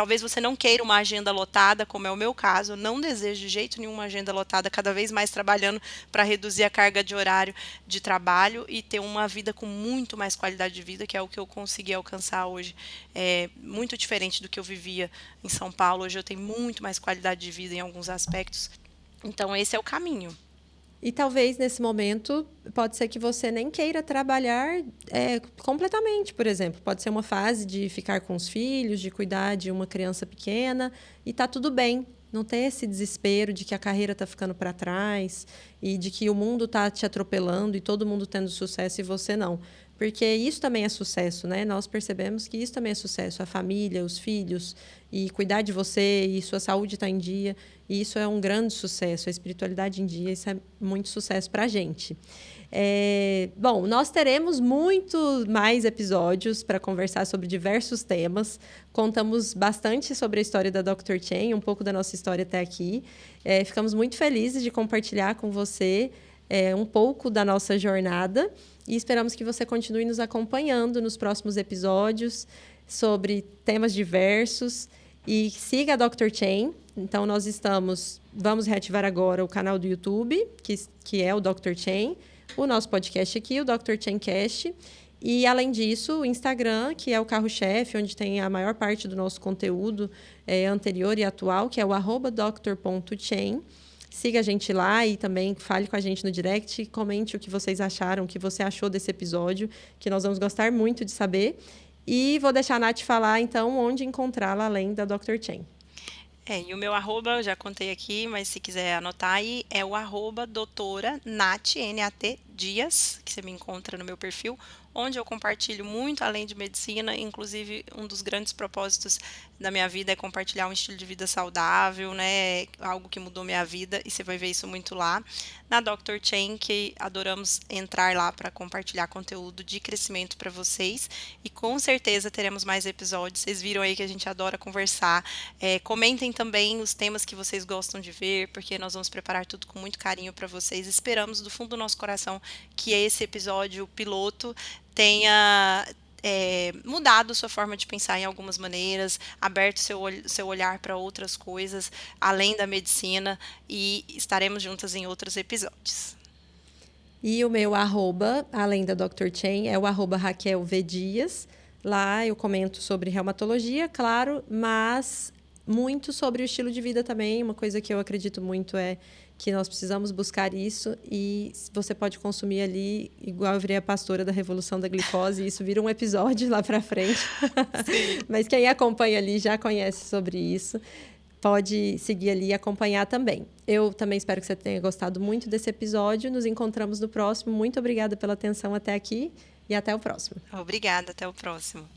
talvez você não queira uma agenda lotada, como é o meu caso. Eu não desejo de jeito nenhum uma agenda lotada, cada vez mais trabalhando para reduzir a carga de horário de trabalho e ter uma vida com muito mais qualidade de vida, que é o que eu consegui alcançar hoje. É muito diferente do que eu vivia em São Paulo. Hoje eu tenho muito mais qualidade de vida em alguns aspectos. Então, esse é o caminho. E talvez nesse momento pode ser que você nem queira trabalhar completamente, por exemplo. Pode ser uma fase de ficar com os filhos, de cuidar de uma criança pequena e tá tudo bem. Não ter esse desespero de que a carreira está ficando para trás e de que o mundo está te atropelando e todo mundo tendo sucesso e você não. Porque isso também é sucesso, né? Nós percebemos que isso também é sucesso. A família, os filhos, e cuidar de você, e sua saúde está em dia. E isso é um grande sucesso. A espiritualidade em dia, isso é muito sucesso para a gente. Bom, nós teremos muito mais episódios para conversar sobre diversos temas. Contamos bastante sobre a história da Dr. Chen, um pouco da nossa história até aqui. Ficamos muito felizes de compartilhar com você um pouco da nossa jornada e esperamos que você continue nos acompanhando nos próximos episódios sobre temas diversos e siga a Dr. Chen. Então, vamos reativar agora o canal do YouTube, que é o Dr. Chen, o nosso podcast aqui, o Dr. Chen Cast, e, além disso, o Instagram, que é o carro-chefe, onde tem a maior parte do nosso conteúdo anterior e atual, que é o @dr.chen. Siga a gente lá e também fale com a gente no direct, comente o que vocês acharam, o que você achou desse episódio, que nós vamos gostar muito de saber. E vou deixar a Nath falar, então, onde encontrá-la além da Dr. Chen. E o meu arroba, eu já contei aqui, mas se quiser anotar aí, é o doutora Nath, N-A-T, Dias, que você me encontra no meu perfil, onde eu compartilho muito além de medicina. Inclusive, um dos grandes propósitos da minha vida é compartilhar um estilo de vida saudável, né? Algo que mudou minha vida, e você vai ver isso muito lá. Na Dr. Chen, que adoramos entrar lá para compartilhar conteúdo de crescimento para vocês, e com certeza teremos mais episódios. Vocês viram aí que a gente adora conversar. Comentem também os temas que vocês gostam de ver, porque nós vamos preparar tudo com muito carinho para vocês. Esperamos do fundo do nosso coração que esse episódio piloto tenha mudado sua forma de pensar em algumas maneiras, aberto seu olhar para outras coisas além da medicina, e estaremos juntas em outros episódios. E o meu arroba, além da Dr. Chen, é o @Raquel V. Dias. Lá eu comento sobre reumatologia, claro, mas muito sobre o estilo de vida também. Uma coisa que eu acredito muito é que nós precisamos buscar isso, e você pode consumir ali, igual eu virei a pastora da Revolução da Glicose, e isso vira um episódio lá para frente. Mas quem acompanha ali já conhece sobre isso. Pode seguir ali e acompanhar também. Eu também espero que você tenha gostado muito desse episódio. Nos encontramos no próximo. Muito obrigada pela atenção até aqui e até o próximo. Obrigada, até o próximo.